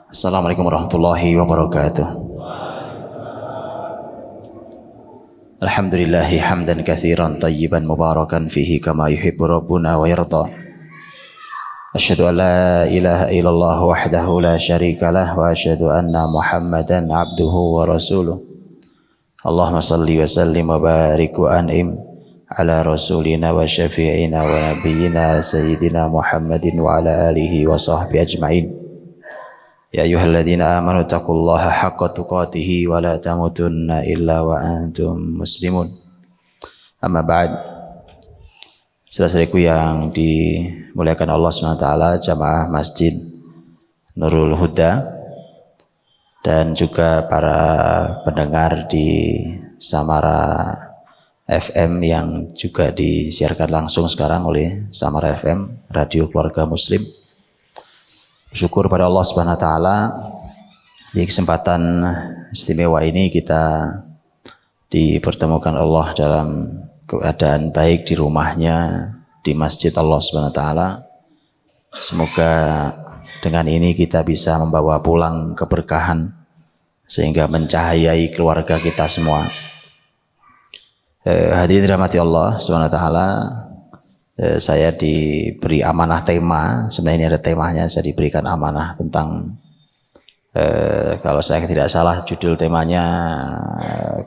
Assalamualaikum warahmatullahi wabarakatuh. Alhamdulillahi hamdan katsiran tayyiban mubarakan fihi kama yuhibbu rabbuna wa yarda. Asyhadu an la ilaha illallah wahdahu la syarikalah wa asyhadu anna Muhammadan abduhu wa rasuluh. Allahumma salli wa sallim wa barik wa an'im ala rasulina wa syafi'ina wa nabiyyina sayyidina Muhammadin wa ala alihi wa sahbihi ajma'in. Ya ayyuhalladzina amanu taqullaha haqqa tuqatih wa la tamutunna illa wa antum muslimun. Amma ba'd. Saudaraku yang dimuliakan Allah SWT, jamaah Masjid Nurul Huda dan juga para pendengar di Samara FM yang juga disiarkan langsung sekarang oleh Samara FM, Radio Keluarga Muslim. Bersyukur pada Allah Subhanahu wa taala di kesempatan istimewa ini kita dipertemukan Allah dalam keadaan baik di rumahnya di Masjid Allah Subhanahu wa taala. Semoga dengan ini kita bisa membawa pulang keberkahan sehingga mencahayai keluarga kita semua. Hadirin dirahmati Allah Subhanahu wa taala, saya diberi amanah tema. Sebenarnya ini ada temanya, saya diberikan amanah tentang kalau saya tidak salah judul temanya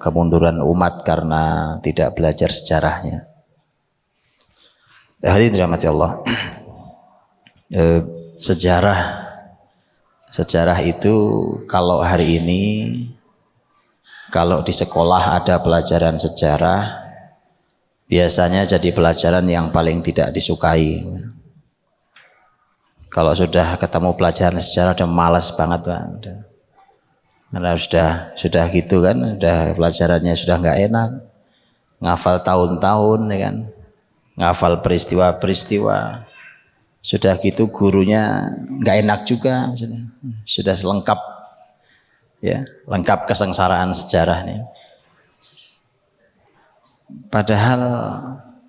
kemunduran umat karena tidak belajar sejarahnya. Hadirin dirahmati Allah, sejarah itu kalau hari ini kalau di sekolah ada pelajaran sejarah, biasanya jadi pelajaran yang paling tidak disukai. Kalau sudah ketemu pelajaran sejarah udah malas banget kan. Karena sudah gitu kan, udah pelajarannya sudah nggak enak. Ngafal tahun-tahun ya kan. Ngafal peristiwa-peristiwa. Sudah gitu gurunya nggak enak juga. Sudah lengkap ya, lengkap kesengsaraan sejarah nih. Padahal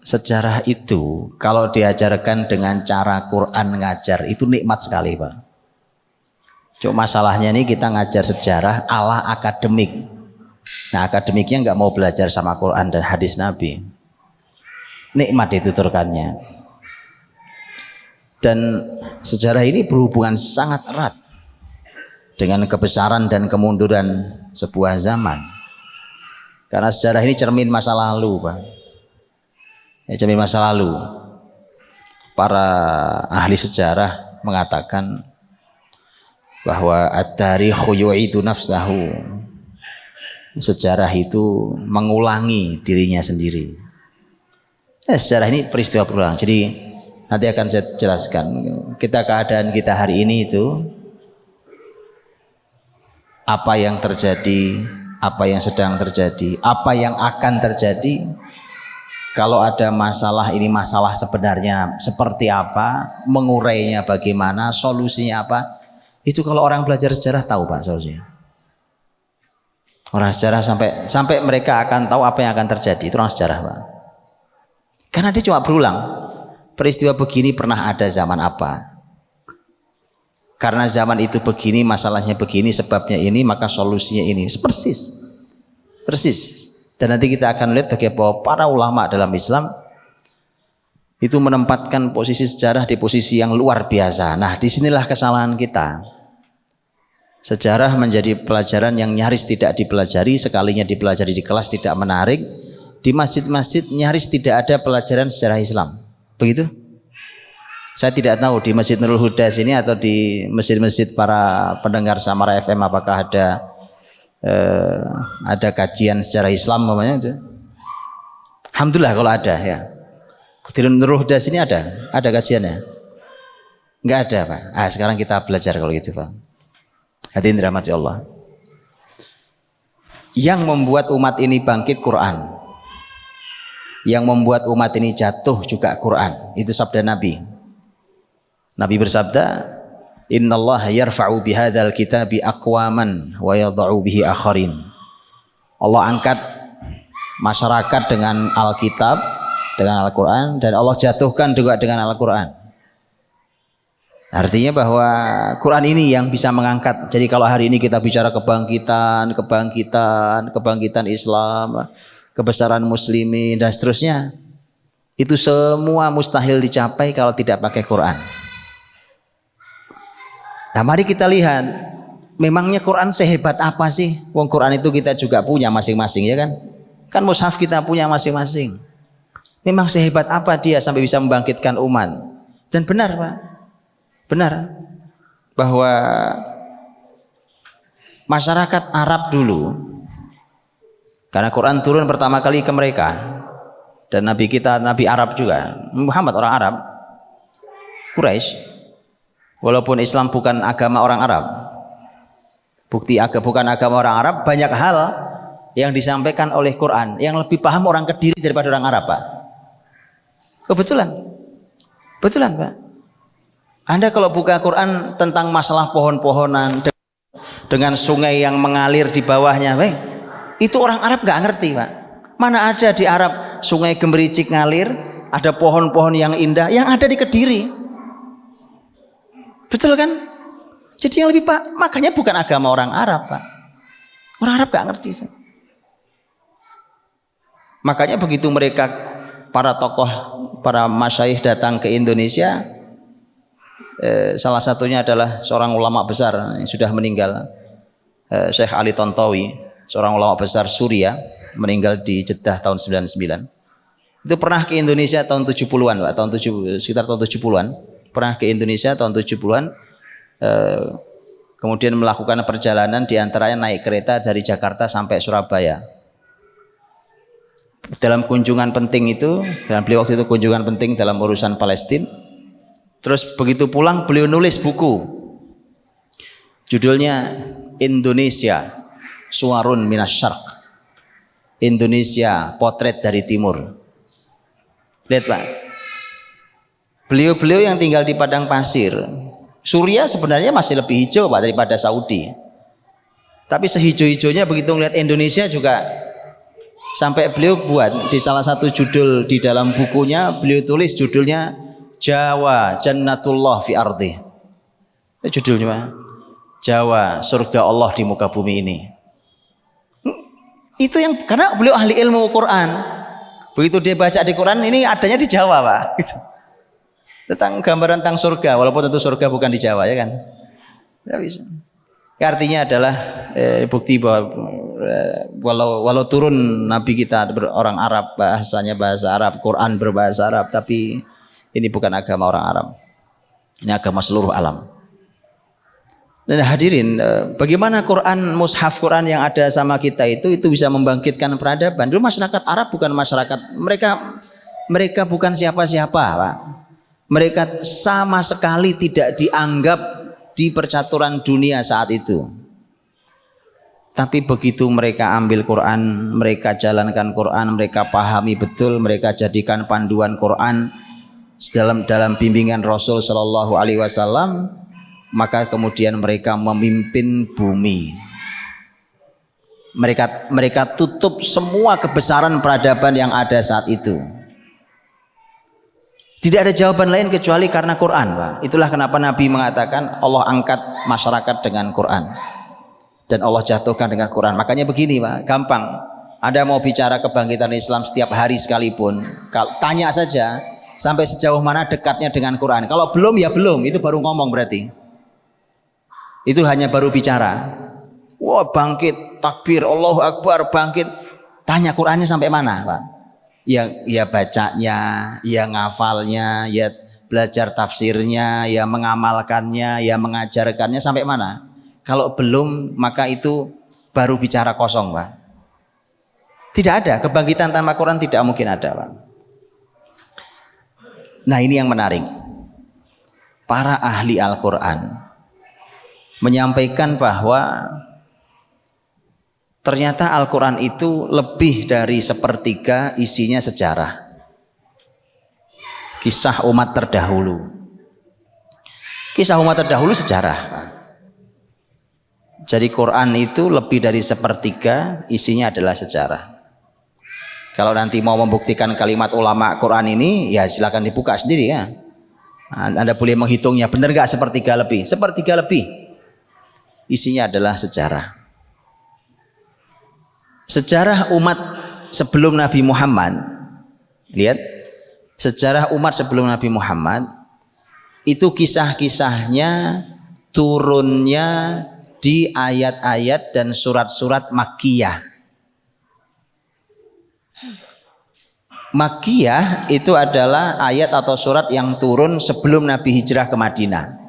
sejarah itu kalau diajarkan dengan cara Quran ngajar itu nikmat sekali Pak. Cuma masalahnya nih kita ngajar sejarah ala akademik. Nah akademiknya nggak mau belajar sama Quran dan hadis Nabi. Nikmat itu turkannya. Dan sejarah ini berhubungan sangat erat dengan kebesaran dan kemunduran sebuah zaman. Karena sejarah ini cermin masa lalu, Pak. Ya, cermin masa lalu. Para ahli sejarah mengatakan bahwa at-tarikhu yu'idu nafsahu. Sejarah itu mengulangi dirinya sendiri. Ya, sejarah ini peristiwa berulang. Jadi nanti akan saya jelaskan. Keadaan kita hari ini itu apa yang terjadi, apa yang sedang terjadi, apa yang akan terjadi, kalau ada masalah ini masalah sebenarnya seperti apa, mengurainya bagaimana, solusinya apa, itu kalau orang belajar sejarah tahu Pak solusinya. Orang sejarah sampai mereka akan tahu apa yang akan terjadi, itu orang sejarah Pak. Karena dia cuma berulang, peristiwa begini pernah ada zaman apa. Karena zaman itu begini, masalahnya begini, sebabnya ini, maka solusinya ini. Persis. Dan nanti kita akan lihat bagaimana para ulama dalam Islam itu menempatkan posisi sejarah di posisi yang luar biasa. Nah, disinilah kesalahan kita. Sejarah menjadi pelajaran yang nyaris tidak dipelajari, sekalinya dipelajari di kelas tidak menarik. Di masjid-masjid nyaris tidak ada pelajaran sejarah Islam. Begitu? Saya tidak tahu di Masjid Nurul Huda sini atau di masjid-masjid para pendengar Samara FM apakah ada kajian sejarah Islam namanya. Alhamdulillah kalau ada ya. Di Nurul Huda sini ada kajiannya. Enggak ada Pak. Sekarang kita belajar kalau gitu Pak. Hadirin dirahmati Allah. Yang membuat umat ini bangkit Quran. Yang membuat umat ini jatuh juga Quran. Itu sabda Nabi. Nabi bersabda, "Innallaha yarfa'u bihadzal kitabi aqwaman wa yadh'u bihi akharin." Allah angkat masyarakat dengan Alkitab, dengan Al-Quran, dan Allah jatuhkan juga dengan Al-Quran. Artinya bahwa Quran ini yang bisa mengangkat. Jadi kalau hari ini kita bicara kebangkitan Islam, kebesaran muslimin dan seterusnya, itu semua mustahil dicapai kalau tidak pakai Quran. Nah, mari kita lihat, memangnya Quran sehebat apa sih? Wong Quran itu kita juga punya masing-masing, ya kan? Kan mushaf kita punya masing-masing. Memang sehebat apa dia sampai bisa membangkitkan umat? Dan benar, Pak. Benar bahwa masyarakat Arab dulu, karena Quran turun pertama kali ke mereka, dan Nabi kita Nabi Arab juga, Muhammad orang Arab, Quraisy, walaupun Islam bukan agama orang Arab, bukan agama orang Arab, banyak hal yang disampaikan oleh Quran yang lebih paham orang Kediri daripada orang Arab, Pak. Kebetulan Pak. Anda kalau buka Quran tentang masalah pohon-pohonan dengan sungai yang mengalir di bawahnya, itu orang Arab nggak ngerti, Pak. Mana ada di Arab sungai gemericik ngalir, ada pohon-pohon yang indah, yang ada di Kediri. Betul kan? Jadi yang lebih, Pak, makanya bukan agama orang Arab, Pak. Orang Arab nggak ngerti. Makanya begitu mereka, para tokoh, para masyayikh datang ke Indonesia, salah satunya adalah seorang ulama besar yang sudah meninggal, Syekh Ali Tontowi, seorang ulama besar Suriah, meninggal di Jeddah tahun 99. Itu pernah ke Indonesia tahun 70-an, Pak, sekitar tahun 70-an, pernah ke Indonesia tahun 70-an, kemudian melakukan perjalanan, diantaranya naik kereta dari Jakarta sampai Surabaya. Dalam kunjungan penting itu, dan beliau waktu itu kunjungan penting dalam urusan Palestina. Terus begitu pulang beliau nulis buku, judulnya Indonesia Suwarun Minas Syarq, Indonesia Potret dari Timur. Lihat, Pak, beliau yang tinggal di padang pasir. Suriah sebenarnya masih lebih hijau, Pak, daripada Saudi. Tapi sehijau-hijaunya begitu melihat Indonesia juga, sampai beliau buat di salah satu judul di dalam bukunya, beliau tulis judulnya Jawa Jannatullah fi ardi. Itu judulnya, Pak. Jawa, surga Allah di muka bumi ini. Itu yang, karena beliau ahli ilmu Quran. Begitu dia baca di Quran, ini adanya di Jawa, Pak. Tentang gambaran tentang surga, walaupun tentu surga bukan di Jawa, ya kan? Tidak bisa. Artinya adalah bukti bahwa walau turun Nabi kita orang Arab, bahasanya bahasa Arab, Quran berbahasa Arab, tapi ini bukan agama orang Arab. Ini agama seluruh alam. Dan hadirin, bagaimana Quran, mushaf Quran yang ada sama kita itu bisa membangkitkan peradaban. Dulu masyarakat Arab bukan masyarakat, mereka bukan siapa-siapa, Pak. Mereka sama sekali tidak dianggap di percaturan dunia saat itu. Tapi begitu mereka ambil Quran, mereka jalankan Quran, mereka pahami betul, mereka jadikan panduan Quran dalam bimbingan Rasul Shallallahu Alaihi Wasallam, maka kemudian mereka memimpin bumi. Mereka tutup semua kebesaran peradaban yang ada saat itu. Tidak ada jawaban lain kecuali karena Quran, Pak. Itulah kenapa Nabi mengatakan Allah angkat masyarakat dengan Quran dan Allah jatuhkan dengan Quran. Makanya begini, Pak, gampang. Anda mau bicara kebangkitan Islam setiap hari sekalipun, tanya saja sampai sejauh mana dekatnya dengan Quran. Kalau belum, ya belum, itu baru ngomong berarti. Itu hanya baru bicara. Wah, bangkit, takbir, Allahu Akbar, bangkit. Tanya Qurannya sampai mana, Pak? Ya bacanya, ya ngafalnya, ya belajar tafsirnya, ya mengamalkannya, ya mengajarkannya sampai mana? Kalau belum, maka itu baru bicara kosong, Pak. Tidak ada, kebangkitan tanpa Quran tidak mungkin ada, Pak. Nah, ini yang menarik. Para ahli Al-Quran menyampaikan bahwa ternyata Al-Quran itu lebih dari sepertiga isinya sejarah, kisah umat terdahulu. Kisah umat terdahulu sejarah. Jadi Quran itu lebih dari sepertiga isinya adalah sejarah. Kalau nanti mau membuktikan kalimat ulama Quran ini, ya silakan dibuka sendiri ya. Anda boleh menghitungnya, benar nggak sepertiga lebih? Sepertiga lebih. Isinya adalah sejarah. Sejarah umat sebelum Nabi Muhammad. Lihat, sejarah umat sebelum Nabi Muhammad itu kisah-kisahnya turunnya di ayat-ayat dan surat-surat Makkiyah. Makkiyah itu adalah ayat atau surat yang turun sebelum Nabi hijrah ke Madinah.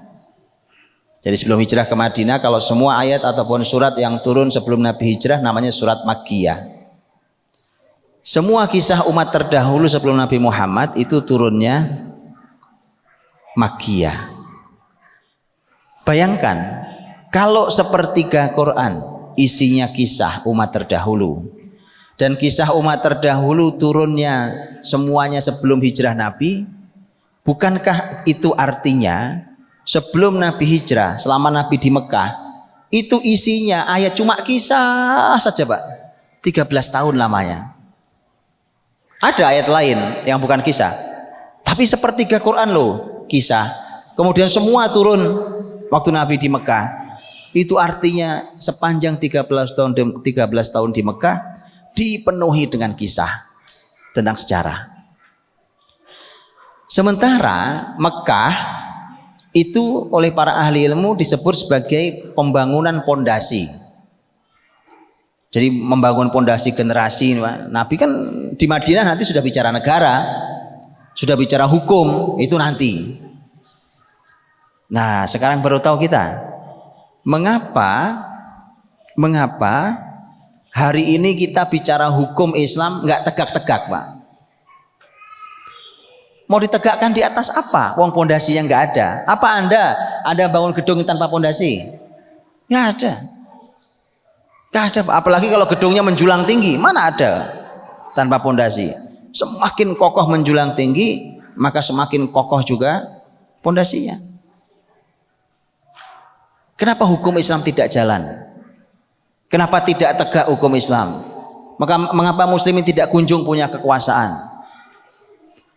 Jadi sebelum hijrah ke Madinah, kalau semua ayat ataupun surat yang turun sebelum Nabi hijrah namanya surat Makkiyah. Semua kisah umat terdahulu sebelum Nabi Muhammad itu turunnya Makkiyah. Bayangkan kalau sepertiga Quran isinya kisah umat terdahulu, dan kisah umat terdahulu turunnya semuanya sebelum hijrah Nabi, bukankah itu artinya sebelum Nabi hijrah, selama Nabi di Mekah, itu isinya ayat cuma kisah saja Pak, 13 tahun lamanya. Ada ayat lain yang bukan kisah, tapi sepertiga Quran loh kisah. Kemudian semua turun waktu Nabi di Mekah. Itu artinya sepanjang 13 tahun di Mekah dipenuhi dengan kisah tentang sejarah. Sementara Mekah itu oleh para ahli ilmu disebut sebagai pembangunan pondasi. Jadi membangun pondasi generasi. Nabi kan di Madinah nanti sudah bicara negara, sudah bicara hukum, itu nanti. Nah sekarang baru tahu kita mengapa hari ini kita bicara hukum Islam nggak tegak-tegak Pak. Mau ditegakkan di atas apa? Wong pondasi yang nggak ada. Apa Anda bangun gedung tanpa pondasi? Nggak ada. Nggak ada. Apalagi kalau gedungnya menjulang tinggi, mana ada tanpa pondasi? Semakin kokoh menjulang tinggi, maka semakin kokoh juga pondasinya. Kenapa hukum Islam tidak jalan? Kenapa tidak tegak hukum Islam? Mengapa muslimin tidak kunjung punya kekuasaan?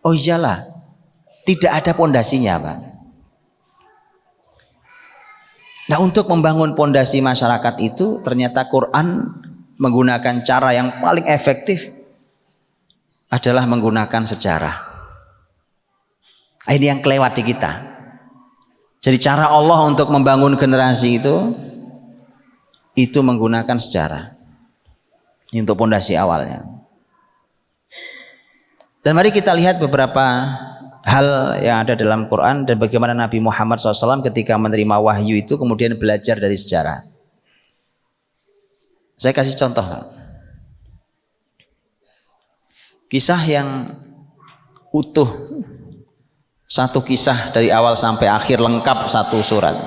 Oh iyalah, tidak ada pondasinya Pak. Nah untuk membangun pondasi masyarakat itu ternyata Quran menggunakan cara yang paling efektif adalah menggunakan sejarah. Ini yang kelewat di kita. Jadi cara Allah untuk membangun generasi itu menggunakan sejarah untuk pondasi awalnya. Dan mari kita lihat beberapa hal yang ada dalam Quran dan bagaimana Nabi Muhammad SAW ketika menerima wahyu itu kemudian belajar dari sejarah. Saya kasih contoh. Kisah yang utuh, satu kisah dari awal sampai akhir lengkap satu surat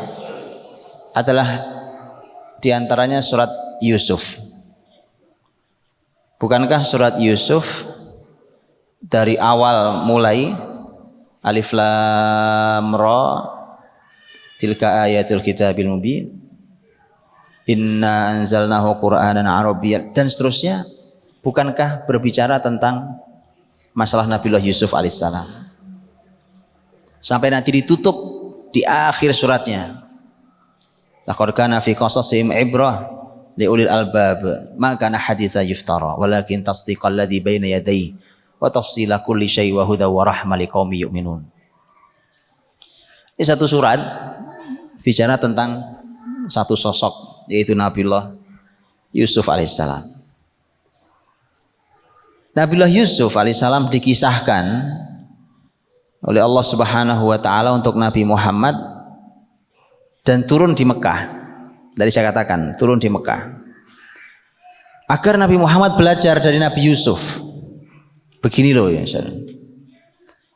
adalah diantaranya surat Yusuf. Bukankah surat Yusuf dari awal mulai Alif Lam Ra tilka ayatul kitabil mubin inna anzalnahu Qur'anan Arabiyyan dan seterusnya, bukankah berbicara tentang masalah Nabiullah Yusuf alaihissalam sampai nanti ditutup di akhir suratnya, laqad kana fi qasasihim ibrah liulil albab ma kana haditsa yuftara walakin tasdiqal ladzi baina yadayhi wa tafsila kulli syai' wa huda wa rahmah liqaumi yu'minun. Ini satu surat bicara tentang satu sosok, yaitu Nabiullah Yusuf alaihissalam. Nabiullah Yusuf alaihissalam dikisahkan oleh Allah Subhanahu wa taala untuk Nabi Muhammad dan turun di Mekah. Dari saya katakan turun di Mekah agar Nabi Muhammad belajar dari Nabi Yusuf. Begini loh ya,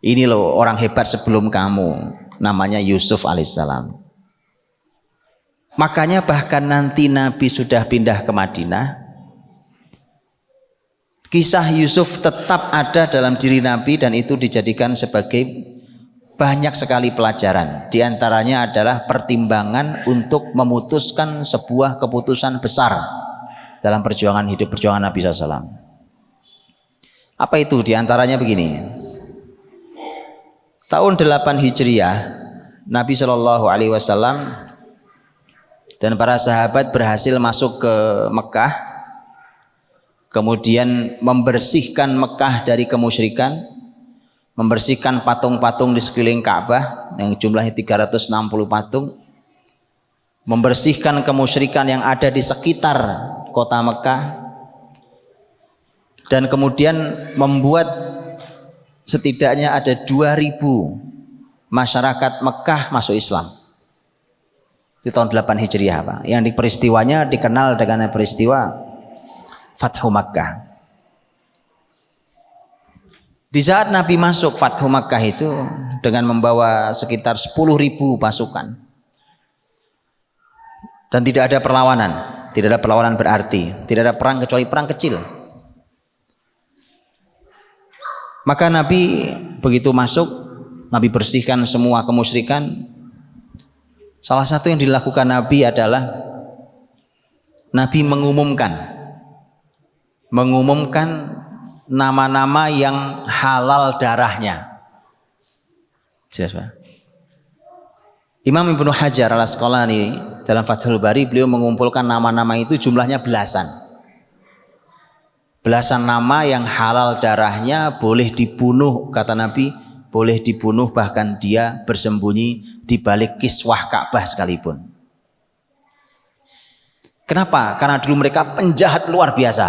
ini loh orang hebat sebelum kamu, namanya Yusuf alaihissalam. Makanya bahkan nanti Nabi sudah pindah ke Madinah, kisah Yusuf tetap ada dalam diri Nabi dan itu dijadikan sebagai banyak sekali pelajaran. Di antaranya adalah pertimbangan untuk memutuskan sebuah keputusan besar dalam perjuangan hidup, perjuangan Nabi SAW. Apa itu? Di antaranya begini. tahun 8 Hijriah Nabi Shallallahu Alaihi Wasallam dan para sahabat berhasil masuk ke Mekah, kemudian membersihkan Mekah dari kemusyrikan, membersihkan patung-patung di sekeliling Ka'bah yang jumlahnya 360 patung, membersihkan kemusyrikan yang ada di sekitar kota Mekah, dan kemudian membuat setidaknya ada 2000 masyarakat Mekah masuk Islam di tahun 8 Hijriah, Pak. Yang di peristiwanya dikenal dengan peristiwa Fathu Makkah. Di saat Nabi masuk Fathu Makkah itu dengan membawa sekitar 10.000 pasukan dan tidak ada perlawanan, tidak ada perlawanan berarti, tidak ada perang kecuali perang kecil. Maka Nabi begitu masuk, Nabi bersihkan semua kemusyrikan. Salah satu yang dilakukan Nabi adalah Nabi mengumumkan nama-nama yang halal darahnya. Jelas, Pak? Imam Ibnu Hajar Al-Asqalani dalam Fathul Bari, beliau mengumpulkan nama-nama itu jumlahnya belasan. Belasan nama yang halal darahnya, boleh dibunuh, kata Nabi, boleh dibunuh bahkan dia bersembunyi di balik kiswah Ka'bah sekalipun. Kenapa? Karena dulu mereka penjahat luar biasa.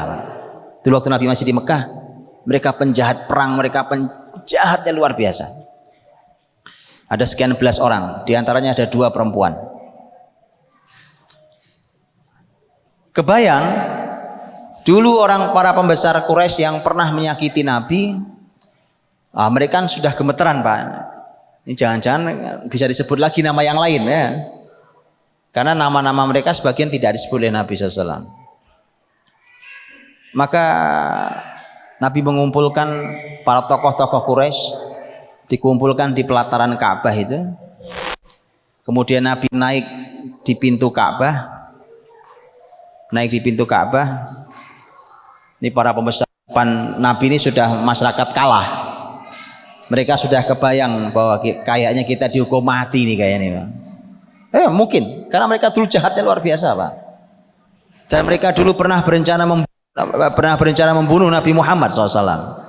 Dulu waktu Nabi masih di Mekah, mereka penjahat perang, mereka penjahatnya luar biasa. Ada sekian belas orang, diantaranya ada 2 perempuan. Kebayang dulu para pembesar Quraisy yang pernah menyakiti Nabi, mereka kan sudah gemeteran, Pak. Ini jangan-jangan bisa disebut lagi nama yang lain ya. Karena nama-nama mereka sebagian tidak disebut oleh Nabi SAW. Maka Nabi mengumpulkan para tokoh-tokoh Quraisy, dikumpulkan di pelataran Ka'bah itu. Kemudian Nabi naik di pintu Ka'bah. Naik di pintu Ka'bah. Ini para pembesar Nabi ini sudah masyarakat kalah. Mereka sudah kebayang bahwa kayaknya kita dihukum mati nih kayaknya. Mungkin karena mereka dulu jahatnya luar biasa, Pak. Dan mereka dulu pernah berencana membunuh Nabi Muhammad SAW.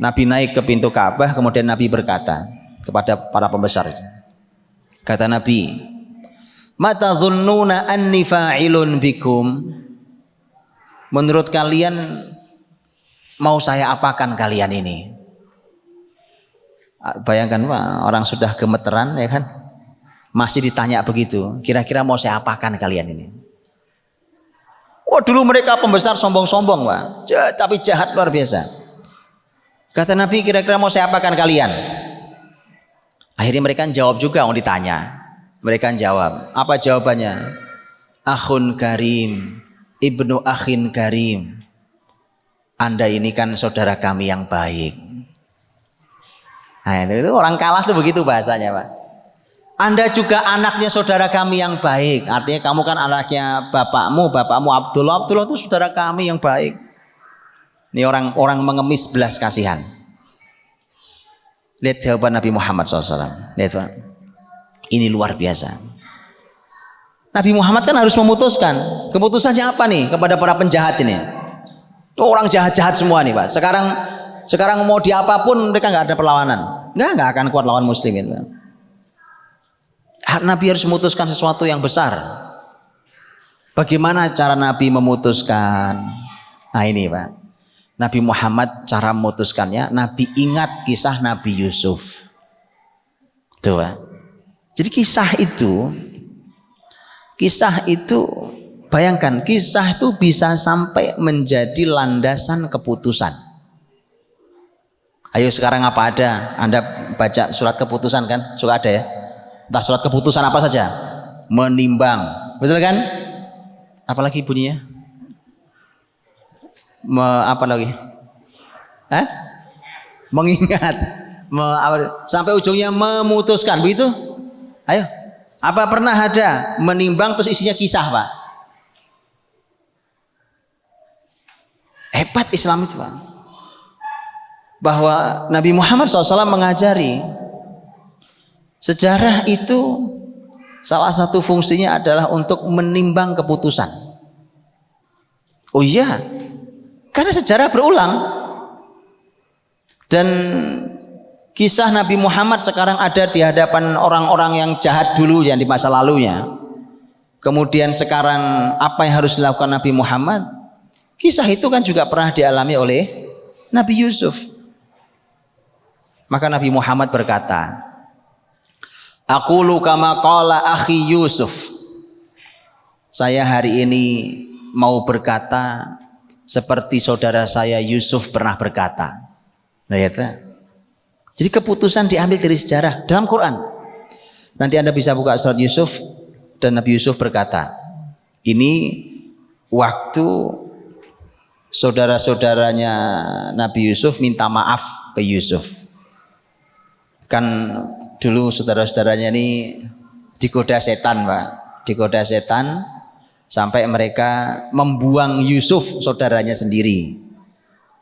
Nabi naik ke pintu Ka'bah, kemudian Nabi berkata kepada para pembesar, kata Nabi, "Mata dhunnuna anni fa'ilun bikum?" Menurut kalian mau saya apakan kalian ini? Bayangkan, Pak, orang sudah gemeteran ya kan, masih ditanya begitu, kira-kira mau saya apakan kalian ini? Dulu mereka pembesar sombong-sombong, Pak, tapi jahat luar biasa. Kata Nabi, kira-kira mau saya apakan kalian? Akhirnya mereka jawab juga, mau ditanya. Mereka jawab, apa jawabannya? Akhun karim, ibnu akhin karim. Anda ini kan saudara kami yang baik. Nah, itu orang kalah tuh begitu bahasanya, Pak. Anda juga anaknya saudara kami yang baik. Artinya kamu kan anaknya bapakmu Abdullah itu saudara kami yang baik. Ini orang mengemis belas kasihan. Lihat jawaban Nabi Muhammad SAW. Lihat, Pak. Ini luar biasa. Nabi Muhammad kan harus memutuskan. Keputusannya apa nih kepada para penjahat ini? Orang jahat-jahat semua nih, Pak. Sekarang mau diapapun mereka nggak ada perlawanan. Nggak akan kuat lawan muslimin, Pak. Nabi harus memutuskan sesuatu yang besar. Bagaimana cara Nabi memutuskan? Nah ini, Pak. Nabi Muhammad cara memutuskannya, Nabi ingat kisah Nabi Yusuf. Tuh, Pak. Jadi kisah itu bayangkan, kisah itu bisa sampai menjadi landasan keputusan. Ayo sekarang apa ada? Anda baca surat keputusan kan? Suka ada ya? Entah surat keputusan apa saja. Menimbang. Betul kan? Apalagi bunyinya? Apa lagi? Mengingat. Sampai ujungnya memutuskan. Begitu? Ayo. Apa pernah ada menimbang terus isinya kisah, Pak? Hebat Islam itu, Pak. bahwa Nabi Muhammad SAW mengajari sejarah itu salah satu fungsinya adalah untuk menimbang keputusan. Oh iya, karena sejarah berulang. Dan kisah Nabi Muhammad sekarang ada di hadapan orang-orang yang jahat dulu yang di masa lalunya. Kemudian sekarang apa yang harus dilakukan Nabi Muhammad? Kisah itu kan juga pernah dialami oleh Nabi Yusuf. Maka Nabi Muhammad berkata, "Aqulu kama qala akhi Yusuf." Saya hari ini mau berkata seperti saudara saya Yusuf pernah berkata. Lihat, jadi keputusan diambil dari sejarah dalam Quran. Nanti Anda bisa buka surat Yusuf dan Nabi Yusuf berkata, ini waktu saudara-saudaranya Nabi Yusuf minta maaf ke Yusuf. Kan dulu saudara-saudaranya ini digoda setan, Pak. Digoda setan sampai mereka membuang Yusuf saudaranya sendiri.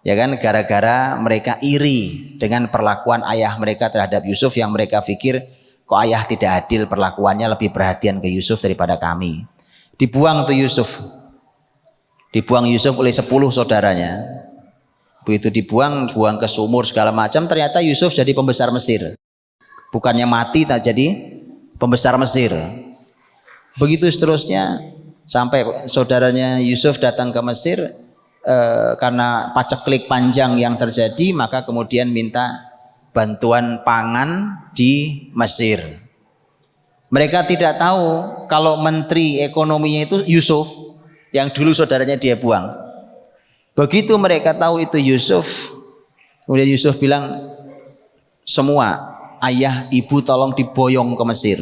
Ya kan, gara-gara mereka iri dengan perlakuan ayah mereka terhadap Yusuf yang mereka pikir kok ayah tidak adil, perlakuannya lebih perhatian ke Yusuf daripada kami. Dibuang tuh Yusuf. Dibuang Yusuf oleh 10 saudaranya. Begitu dibuang ke sumur segala macam, ternyata Yusuf jadi pembesar Mesir. Bukannya mati, tak jadi pembesar Mesir. Begitu seterusnya sampai saudaranya Yusuf datang ke Mesir. Karena paceklik panjang yang terjadi, maka kemudian minta bantuan pangan di Mesir. Mereka tidak tahu kalau menteri ekonominya itu Yusuf yang dulu saudaranya dia buang. Begitu mereka tahu itu Yusuf, kemudian Yusuf bilang, semua ayah ibu tolong diboyong ke Mesir.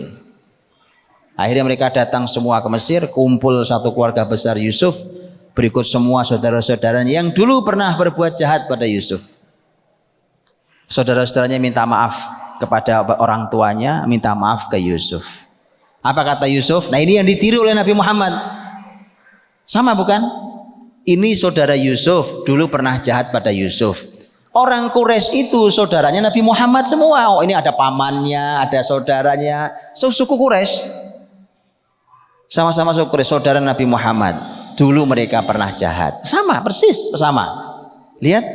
Akhirnya mereka datang semua ke Mesir, kumpul satu keluarga besar Yusuf, berikut semua saudara-saudaranya yang dulu pernah berbuat jahat pada Yusuf. Saudara-saudaranya minta maaf kepada orang tuanya, minta maaf ke Yusuf. Apa kata Yusuf? Nah, ini yang ditiru oleh Nabi Muhammad. Sama bukan? Ini saudara Yusuf dulu pernah jahat pada Yusuf. Orang Quraisy itu saudaranya Nabi Muhammad semua. Oh, ini ada pamannya, ada saudaranya, suku Quraisy. Sama-sama suku Quraisy, saudara Nabi Muhammad. Dulu mereka pernah jahat. Sama, persis sama. Lihat.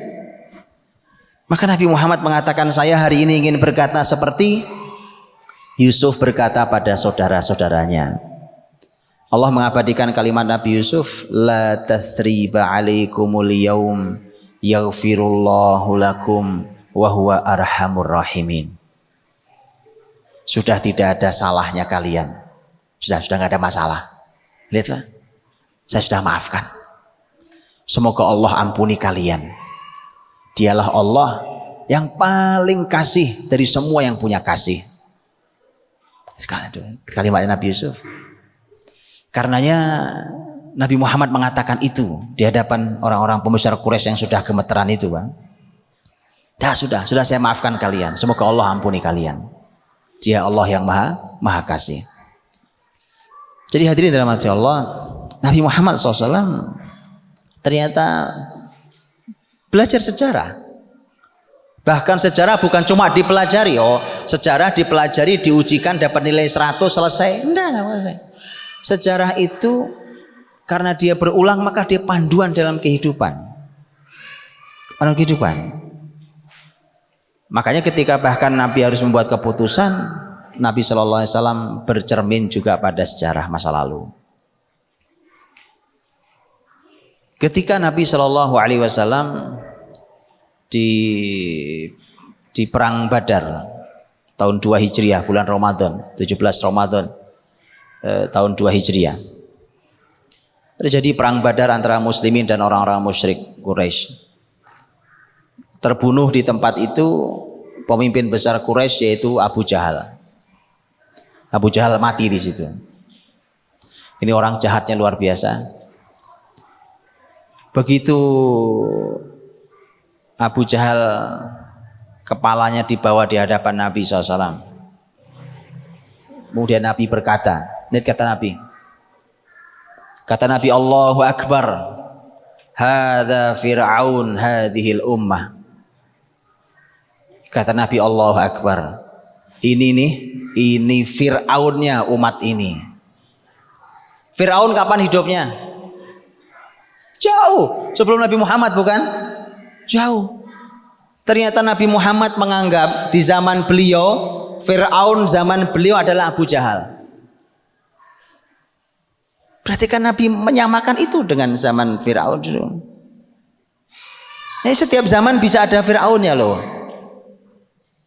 Maka Nabi Muhammad mengatakan, saya hari ini ingin berkata seperti Yusuf berkata pada saudara-saudaranya. Allah mengabadikan kalimat Nabi Yusuf, la tathriba alaikumul yaum yaghfirullahu lakum wa huwa arhamur rahimin. Sudah tidak ada salahnya kalian. Sudah enggak ada masalah. Lihatlah. Saya sudah maafkan. Semoga Allah ampuni kalian. Dialah Allah yang paling kasih dari semua yang punya kasih. Kalimatnya Nabi Yusuf. Karenanya Nabi Muhammad mengatakan itu di hadapan orang-orang pembesar Quraisy yang sudah gemeteran itu, Bang. Sudah saya maafkan kalian. Semoga Allah ampuni kalian. Dia Allah yang maha kasih. Jadi hadirin dirahmati Allah, Nabi Muhammad SAW ternyata belajar sejarah. Bahkan sejarah bukan cuma dipelajari. Oh, sejarah dipelajari, diujikan, dapat nilai 100, selesai. Enggak. Sejarah itu karena dia berulang, maka dia panduan dalam kehidupan. Makanya ketika bahkan Nabi harus membuat keputusan, Nabi SAW bercermin juga pada sejarah masa lalu. Ketika Nabi Shallallahu Alaihi Wasallam di perang Badar tahun 2 Hijriah, bulan Ramadan, 17 Ramadan tahun 2 Hijriah, terjadi perang Badar antara muslimin dan orang-orang musyrik Quraisy. Terbunuh di tempat itu pemimpin besar Quraisy yaitu Abu Jahal. Abu Jahal mati di situ. Ini orang jahatnya luar biasa. Begitu Abu Jahal kepalanya dibawa di hadapan Nabi SAW. Kemudian Nabi berkata, lihat kata Nabi. Kata Nabi, Allahu Akbar. Hadza Fir'aun hadhil ummah. Kata Nabi, Allahu Akbar. Ini Fir'aunnya umat ini. Fir'aun kapan hidupnya? Jauh sebelum Nabi Muhammad, bukan? Jauh. Ternyata Nabi Muhammad menganggap di zaman beliau, Fir'aun zaman beliau adalah Abu Jahal. Berarti kan Nabi menyamakan itu dengan zaman Fir'aun dulu. Setiap zaman bisa ada Fir'aunnya loh.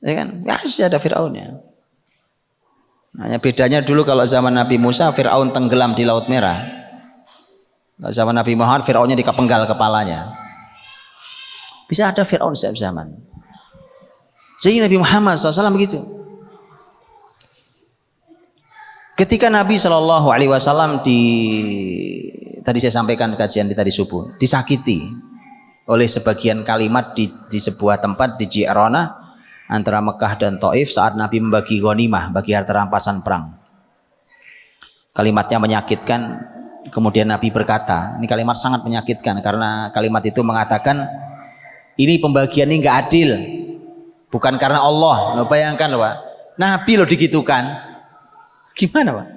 Ya kan? Masih ada Fir'aunnya. Hanya bedanya dulu kalau zaman Nabi Musa, Fir'aun tenggelam di Laut Merah. Kalau zaman Nabi Muhammad, Fir'aunnya dikepenggal kepalanya. Bisa ada Fir'aun setiap zaman. Jadi Nabi Muhammad SAW begitu. Ketika Nabi SAW tadi saya sampaikan kajian di tadi subuh, disakiti oleh sebagian kalimat di sebuah tempat di Ji'rana antara Mekah dan Taif saat Nabi membagi ghanimah, bagi harta rampasan perang. Kalimatnya menyakitkan, kemudian Nabi berkata, ini kalimat sangat menyakitkan karena kalimat itu mengatakan ini pembagian ini nggak adil, bukan karena Allah. Lo bayangkan loh Pak, Nabi lo digitukan, gimana Pak?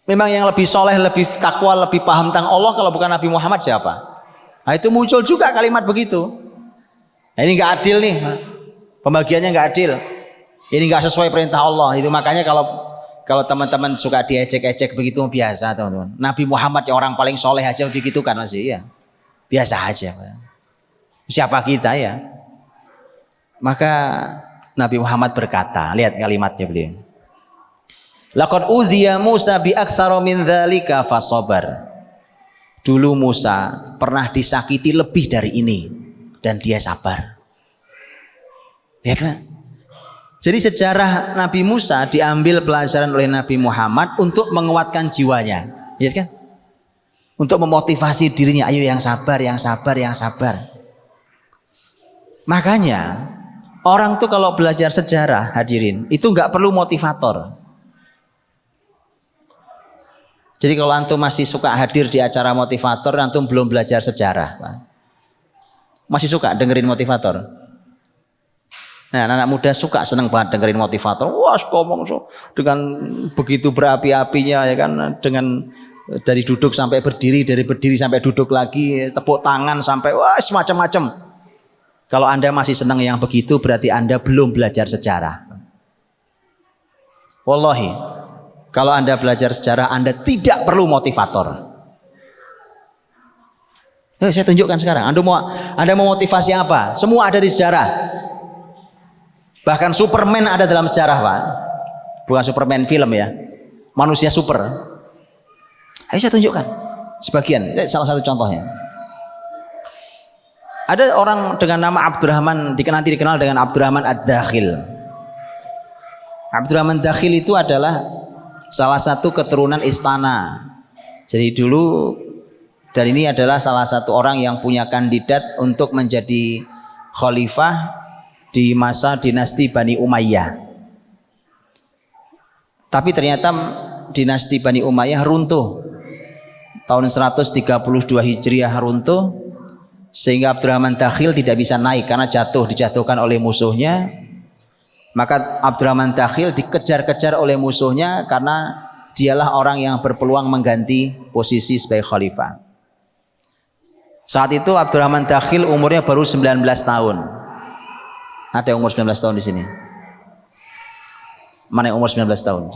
Memang yang lebih soleh, lebih takwa, lebih paham tentang Allah kalau bukan Nabi Muhammad siapa? Nah itu muncul juga kalimat begitu. Nah, ini nggak adil nih, pembagiannya nggak adil, ini nggak sesuai perintah Allah. Itu makanya kalau teman-teman suka diecek-ecek begitu biasa teman-teman. Nabi Muhammad yang orang paling soleh aja digitukan masih ya biasa aja. Siapa kita ya? Maka Nabi Muhammad berkata, lihat kalimatnya beliau. Laqad udhiya Musa bi aktsara min dzalika fasabar. Dulu Musa pernah disakiti lebih dari ini dan dia sabar. Lihatlah. Jadi sejarah Nabi Musa diambil pelajaran oleh Nabi Muhammad untuk menguatkan jiwanya. Lihat kan? Untuk memotivasi dirinya, ayo yang sabar, yang sabar, yang sabar. Makanya orang tuh kalau belajar sejarah, hadirin, itu nggak perlu motivator. Jadi kalau antum masih suka hadir di acara motivator, antum belum belajar sejarah. Masih suka dengerin motivator? Nah, anak muda suka, seneng banget dengerin motivator. Wah, ngomong dengan begitu berapi-apinya ya kan, dengan dari duduk sampai berdiri, dari berdiri sampai duduk lagi, tepuk tangan sampai wah semacam-macam. Kalau Anda masih senang yang begitu, berarti Anda belum belajar sejarah. Wallahi, kalau Anda belajar sejarah, Anda tidak perlu motivator. Saya tunjukkan sekarang. Anda mau motivasi apa? Semua ada di sejarah. Bahkan Superman ada dalam sejarah, Pak. Bukan Superman film ya. Manusia super. Ayo saya tunjukkan sebagian. Salah satu contohnya. Ada orang dengan nama Abdurrahman, nanti dikenal dengan Abdurrahman Ad-Dakhil. Abdurrahman Dakhil itu adalah salah satu keturunan istana. Jadi dulu, dan ini adalah salah satu orang yang punya kandidat untuk menjadi khalifah di masa dinasti Bani Umayyah. Tapi ternyata dinasti Bani Umayyah runtuh. Tahun 132 Hijriah runtuh, sehingga Abdurrahman Dakhil tidak bisa naik karena dijatuhkan oleh musuhnya. Maka Abdurrahman Dakhil dikejar-kejar oleh musuhnya karena dialah orang yang berpeluang mengganti posisi sebagai khalifah. Saat itu Abdurrahman Dakhil umurnya baru 19 tahun. Ada yang umur 19 tahun di sini? Mana yang umur 19 tahun?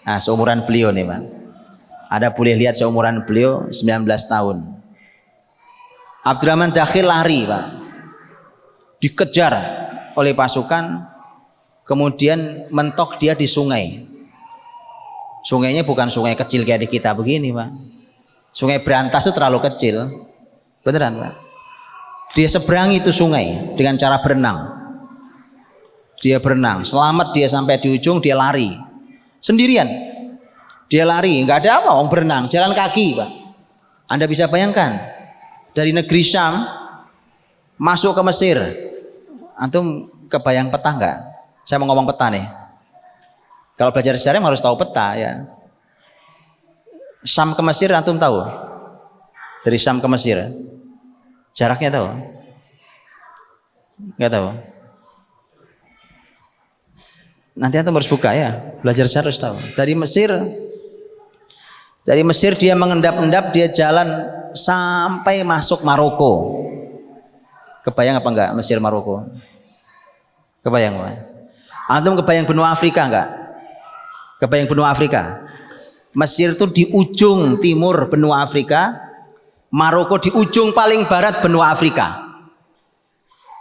Nah, seumuran beliau nih, Pak. Ada boleh lihat seumuran beliau 19 tahun. Abdurrahman Dakhil lari, Pak. Dikejar oleh pasukan, kemudian mentok dia di sungai. Sungainya bukan sungai kecil kayak di kita begini, Pak. Sungai Berantas itu terlalu kecil. Beneran, Pak. Dia seberangi itu sungai dengan cara berenang. Dia berenang, selamat dia sampai di ujung, dia lari sendirian. Dia lari, nggak ada apa, orang berenang, jalan kaki, Pak. Anda bisa bayangkan dari negeri Syam masuk ke Mesir. Antum kebayang peta nggak? Saya mau ngomong peta nih. Kalau belajar sejarah harus tahu peta ya. Syam ke Mesir antum tahu? Dari Syam ke Mesir jaraknya tahu? Nggak tahu? Nanti antum harus buka ya, belajar sejarah harus tahu. Dari Mesir dia mengendap-endap, dia jalan sampai masuk Maroko. Kebayang apa enggak Mesir Maroko? Kebayang Pak? Antum kebayang benua Afrika enggak? Kebayang benua Afrika? Mesir itu di ujung timur benua Afrika, Maroko di ujung paling barat benua Afrika.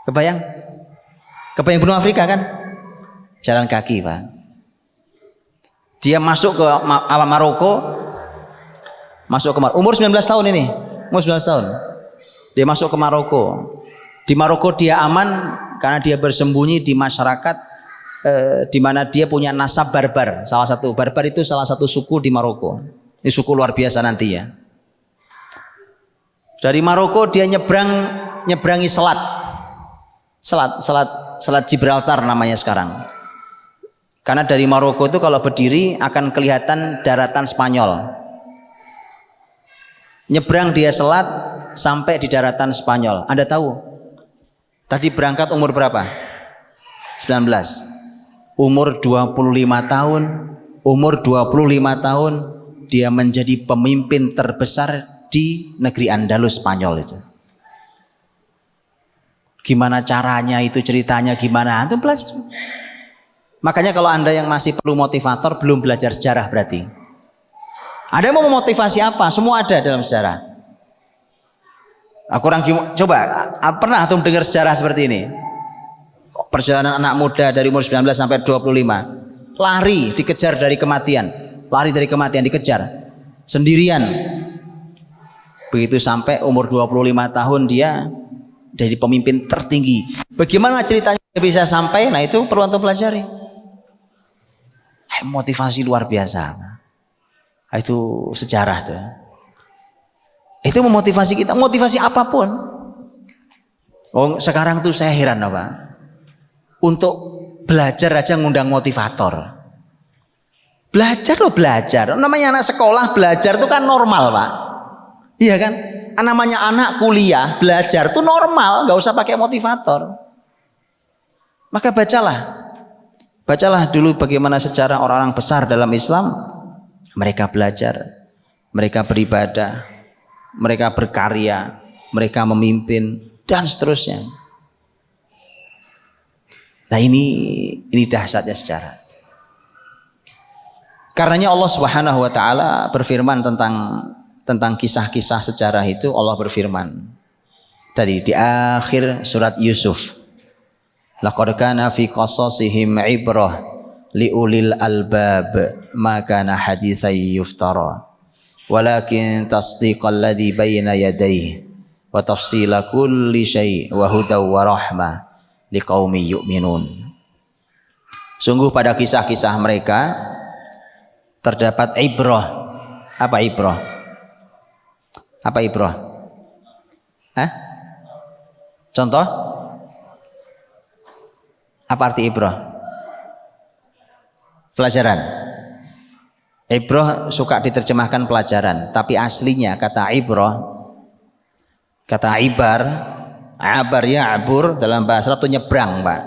Kebayang? Kebayang benua Afrika kan? Jalan kaki Pak. Dia masuk ke Maroko, umur 19 tahun ini, umur 19 tahun. Dia masuk ke Maroko. Di Maroko dia aman karena dia bersembunyi di masyarakat di mana dia punya nasab barbar. Barbar itu salah satu suku di Maroko. Ini suku luar biasa nanti ya. Dari Maroko dia nyebrangi selat Gibraltar namanya sekarang. Karena dari Maroko itu kalau berdiri akan kelihatan daratan Spanyol. Nyebrang dia selat sampai di daratan Spanyol. Anda tahu? Tadi berangkat umur berapa? 19. Umur 25 tahun. Umur 25 tahun dia menjadi pemimpin terbesar di negeri Andalus Spanyol itu. Gimana caranya itu, ceritanya gimana? Antum belajar. Makanya kalau Anda yang masih perlu motivator belum belajar sejarah berarti. Ada yang mau memotivasi apa? Semua ada dalam sejarah. Coba pernah antum dengar sejarah seperti ini? Perjalanan anak muda dari umur 19 sampai 25 lari dikejar dari kematian, dikejar sendirian. Begitu sampai umur 25 tahun dia jadi pemimpin tertinggi. Bagaimana ceritanya bisa sampai? Nah itu perlu antum pelajari. Motivasi luar biasa. Itu sejarah tuh. Itu memotivasi kita, motivasi apapun. Sekarang tuh saya heran Pak. Untuk belajar aja ngundang motivator. Belajar. Namanya anak sekolah belajar tuh kan normal Pak. Iya kan? Namanya anak kuliah belajar tuh normal, nggak usah pakai motivator. Maka bacalah dulu bagaimana sejarah orang-orang besar dalam Islam. Mereka belajar, mereka beribadah, mereka berkarya, mereka memimpin dan seterusnya. Nah ini dahsyatnya sejarah. Karenanya Allah Subhanahu wa taala berfirman tentang kisah-kisah sejarah itu. Allah berfirman tadi di akhir surat Yusuf, laqad kana fi qasasihim ibrah liulil albab ma kana haditsan yuftara walakin tasdiqal ladzi baina yadayhi wa tafsila kulli syai' wa hudaw wa rahmah liqaumi yu'minun. Sungguh pada kisah-kisah mereka terdapat ibrah. Apa ibrah? Contoh? Apa arti ibrah? Pelajaran. Ibrah suka diterjemahkan pelajaran, tapi aslinya kata ibrah, kata abar ya abur dalam bahasa Arab itu nyebrang Pak.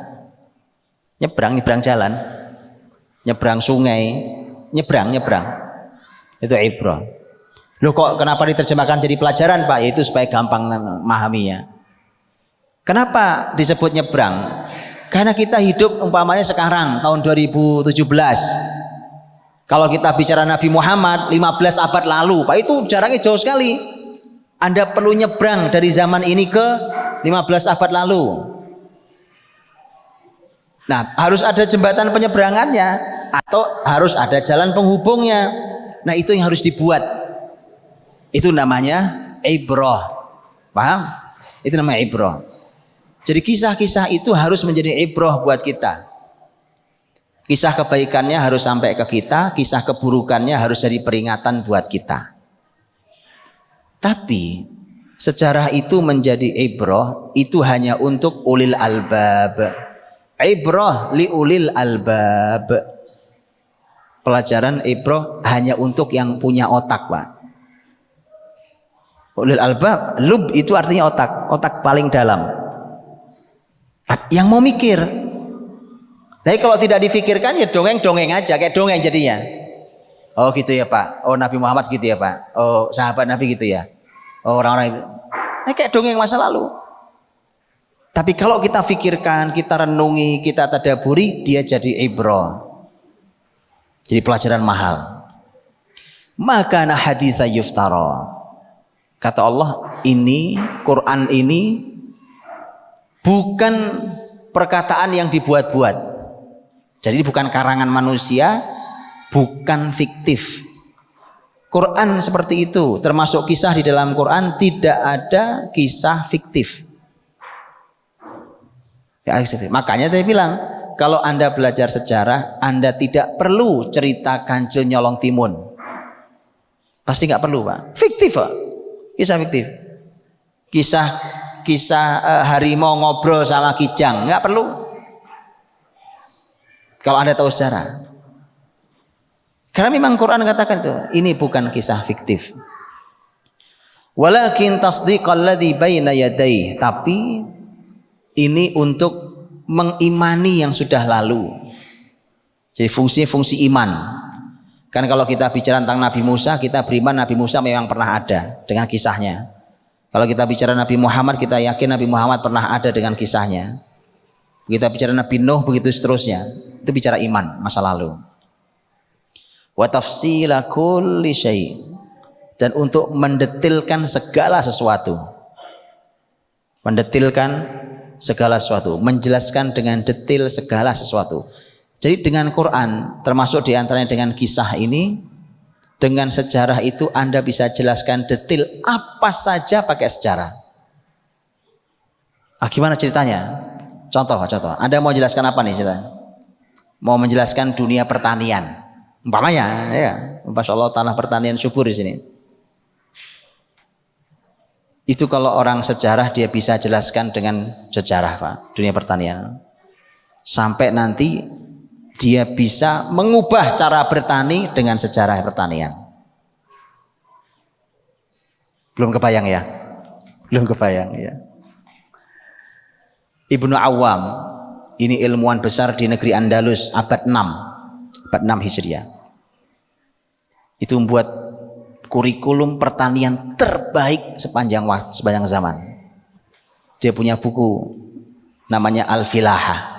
Nyebrang jalan, nyebrang sungai, nyebrang. Itu ibrah. Loh kok kenapa diterjemahkan jadi pelajaran Pak? Yaitu supaya gampang memahaminya. Kenapa disebut nyebrang? Karena kita hidup umpamanya sekarang tahun 2017. Kalau kita bicara Nabi Muhammad 15 abad lalu, Pak, itu jaraknya jauh sekali. Anda perlu nyebrang dari zaman ini ke 15 abad lalu. Nah, harus ada jembatan penyeberangannya atau harus ada jalan penghubungnya. Nah, itu yang harus dibuat. Itu namanya ibrah. Paham? Itu namanya ibrah. Jadi kisah-kisah itu harus menjadi ibrah buat kita. Kisah kebaikannya harus sampai ke kita, kisah keburukannya harus jadi peringatan buat kita. Tapi sejarah itu menjadi ibrah itu hanya untuk ulil albab. Ibrah li ulil albab. Pelajaran ibrah hanya untuk yang punya otak, Pak. Ulil albab, lub itu artinya otak paling dalam. Yang mau mikir. Tapi kalau tidak difikirkan ya dongeng-dongeng aja, kayak dongeng jadinya. Oh gitu ya Pak, oh Nabi Muhammad gitu ya Pak, oh sahabat Nabi gitu ya, oh orang-orang kayak dongeng masa lalu. Tapi kalau kita fikirkan, kita renungi, kita tadaburi, dia jadi ibrah, jadi pelajaran mahal. Maka na haditsa yuftara, kata Allah, ini Quran ini bukan perkataan yang dibuat-buat. Jadi bukan karangan manusia, bukan fiktif. Quran seperti itu, termasuk kisah di dalam Quran tidak ada kisah fiktif. Makanya saya bilang, kalau Anda belajar sejarah, Anda tidak perlu cerita Kancil Nyolong Timun. Pasti nggak perlu Pak. Fiktif Pak. Kisah fiktif. Kisah harimau ngobrol sama kijang, nggak perlu. Kalau Anda tahu sejarah. Karena memang Quran katakan itu, ini bukan kisah fiktif. Walakin tasdiqal ladzi baina yadayhi, tapi ini untuk mengimani yang sudah lalu. Jadi fungsi iman. Kan kalau kita bicara tentang Nabi Musa, kita beriman Nabi Musa memang pernah ada dengan kisahnya. Kalau kita bicara Nabi Muhammad, kita yakin Nabi Muhammad pernah ada dengan kisahnya. Kita bicara Nabi Nuh, begitu seterusnya. Itu bicara iman masa lalu. Wa tafsila kulli syai', dan untuk mendetilkan segala sesuatu. Mendetilkan segala sesuatu, menjelaskan dengan detail segala sesuatu. Jadi dengan Quran, termasuk diantaranya dengan kisah ini, dengan sejarah itu Anda bisa jelaskan detail apa saja pakai sejarah. Gimana ceritanya? Contoh. Anda mau jelaskan apa nih ceritanya? Mau menjelaskan dunia pertanian, umpamanya, ya, Masya Allah tanah pertanian subur di sini. Itu kalau orang sejarah dia bisa jelaskan dengan sejarah Pak, dunia pertanian. Sampai nanti dia bisa mengubah cara bertani dengan sejarah pertanian. Belum kebayang ya? Belum kebayang ya. Ibnu Awam, ini ilmuwan besar di negeri Andalus abad 6 Hijriah. Itu membuat kurikulum pertanian terbaik sepanjang zaman. Dia punya buku namanya Al-Filaha.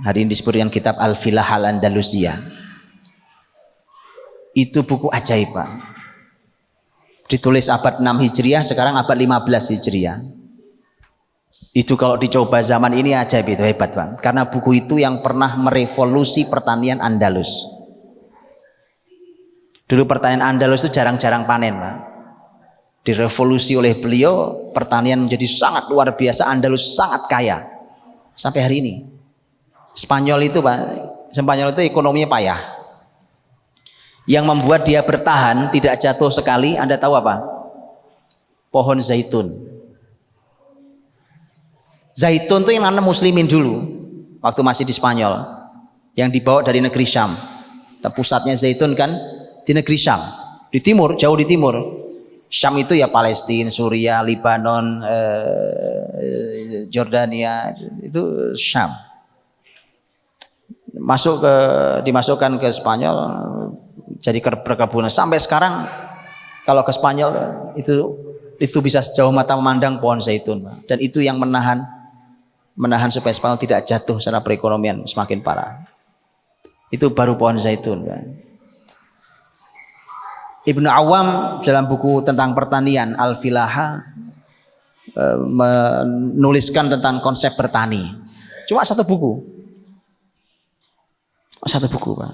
Hari ini disebut dengan kitab Al-Filaha Al-Andalusiyah. Itu buku ajaib Pak. Ditulis abad 6 Hijriah, sekarang abad 15 Hijriah. Itu kalau dicoba zaman ini ajaib, itu hebat Pak. Karena buku itu yang pernah merevolusi pertanian Andalus. Dulu pertanian Andalus itu jarang-jarang panen Pak. Direvolusi oleh beliau, pertanian menjadi sangat luar biasa, Andalus sangat kaya. Sampai hari ini. Spanyol itu Pak, Spanyol itu ekonominya payah. Yang membuat dia bertahan, tidak jatuh sekali, Anda tahu apa? Pohon zaitun. Zaitun itu yang nanam muslimin dulu waktu masih di Spanyol, yang dibawa dari negeri Syam. Pusatnya zaitun kan di negeri Syam, di timur, jauh di timur. Syam itu ya Palestina, Suria, Lebanon, Jordania, itu Syam. Dimasukkan ke Spanyol, jadi perkebunan. Sampai sekarang kalau ke Spanyol itu bisa sejauh mata memandang pohon zaitun, dan itu yang menahan supaya Spanyol tidak jatuh secara perekonomian semakin parah. Itu baru pohon zaitun. Ibnu Awam dalam buku tentang pertanian Al-Filaha menuliskan tentang konsep bertani. Cuma satu buku Pak.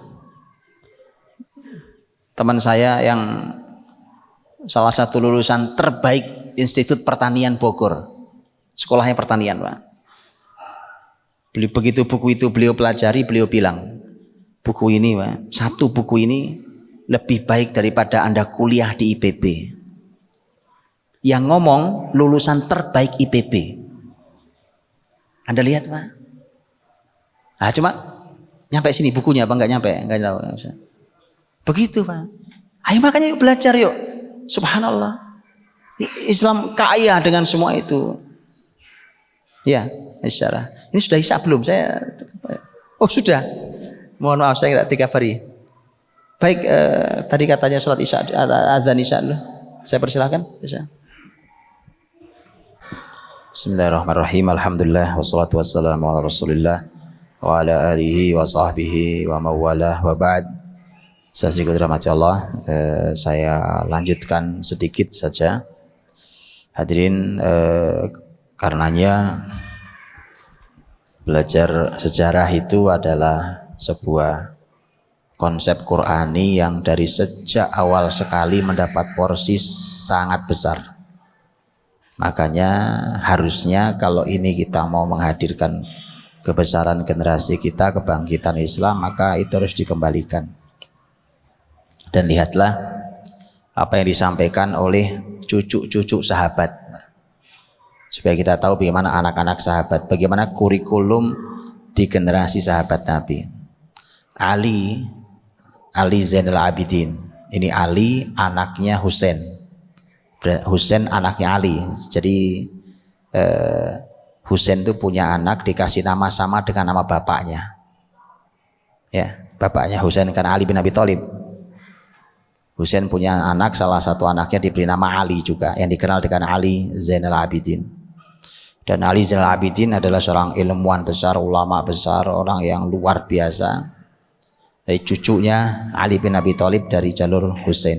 Teman saya yang salah satu lulusan terbaik Institut Pertanian Bogor, sekolahnya pertanian Pak. Begitu buku itu beliau pelajari, beliau bilang, buku ini Pak, satu buku ini lebih baik daripada Anda kuliah di IPB. Yang ngomong lulusan terbaik IPB. Anda lihat Pak. Cuma nyampe sini bukunya apa enggak nyampe? Enggak tahu. Begitu Pak. Ayo makanya yuk belajar yuk. Subhanallah. Islam kaya dengan semua itu. Ya, isyarah. Ini sudah isya belum? Oh sudah. Mohon maaf saya tidak 3 hari. Baik, tadi katanya sholat isya, adzan isya dulu. Saya persilahkan. Isya. Bismillahirrahmanirrahim. Alhamdulillah wassalatu wassalamu ala Rasulillah wa ala alihi wa sahbihi wa mawalah wa ba'd. Saya dirahmati Allah, saya lanjutkan sedikit saja. Hadirin, karenanya belajar sejarah itu adalah sebuah konsep Qur'ani yang dari sejak awal sekali mendapat porsi sangat besar. Makanya harusnya kalau ini kita mau menghadirkan kebesaran generasi kita, kebangkitan Islam, maka itu harus dikembalikan. Dan lihatlah apa yang disampaikan oleh cucu-cucu sahabat, supaya kita tahu bagaimana anak-anak sahabat, bagaimana kurikulum di generasi sahabat Nabi. Ali Zainal Abidin, ini Ali anaknya Husain anaknya Ali. Jadi Husain itu punya anak dikasih nama sama dengan nama bapaknya. Ya, bapaknya Husain kan Ali bin Abi Thalib. Husain punya anak, salah satu anaknya diberi nama Ali juga, yang dikenal dengan Ali Zainal Abidin. Dan Ali Zainal Abidin adalah seorang ilmuwan besar, ulama besar, orang yang luar biasa. Dari cucunya Ali bin Abi Thalib dari jalur Husain.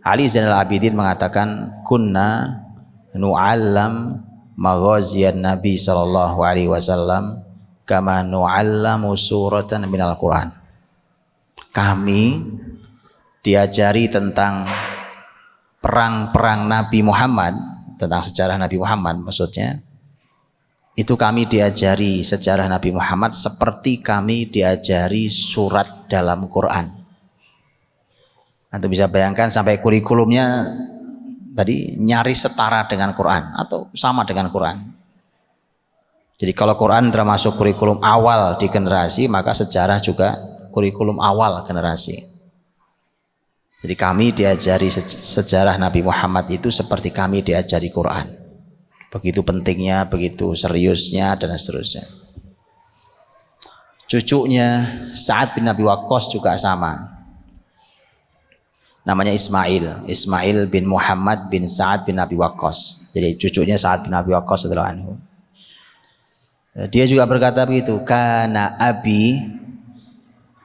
Ali Zainal Abidin mengatakan, kunna nu'allam maghaziyan Nabi sallallahu alaihi wasallam kama nu'allamu suratan minal Quran. Kami diajari tentang perang-perang Nabi Muhammad, tentang sejarah Nabi Muhammad maksudnya. Itu kami diajari sejarah Nabi Muhammad seperti kami diajari surat dalam Quran. Anda bisa bayangkan sampai kurikulumnya tadi nyaris setara dengan Quran atau sama dengan Quran. Jadi kalau Quran termasuk kurikulum awal di generasi, maka sejarah juga kurikulum awal generasi. Jadi kami diajari sejarah Nabi Muhammad itu seperti kami diajari Quran. Begitu pentingnya, begitu seriusnya, dan seterusnya. Cucunya Sa'ad bin Abi Waqqas juga sama. Namanya Ismail bin Muhammad bin Sa'ad bin Abi Waqqas. Jadi cucunya Sa'ad bin Abi Waqqas radhiyallahu anhu. Dia juga berkata begitu, kana abi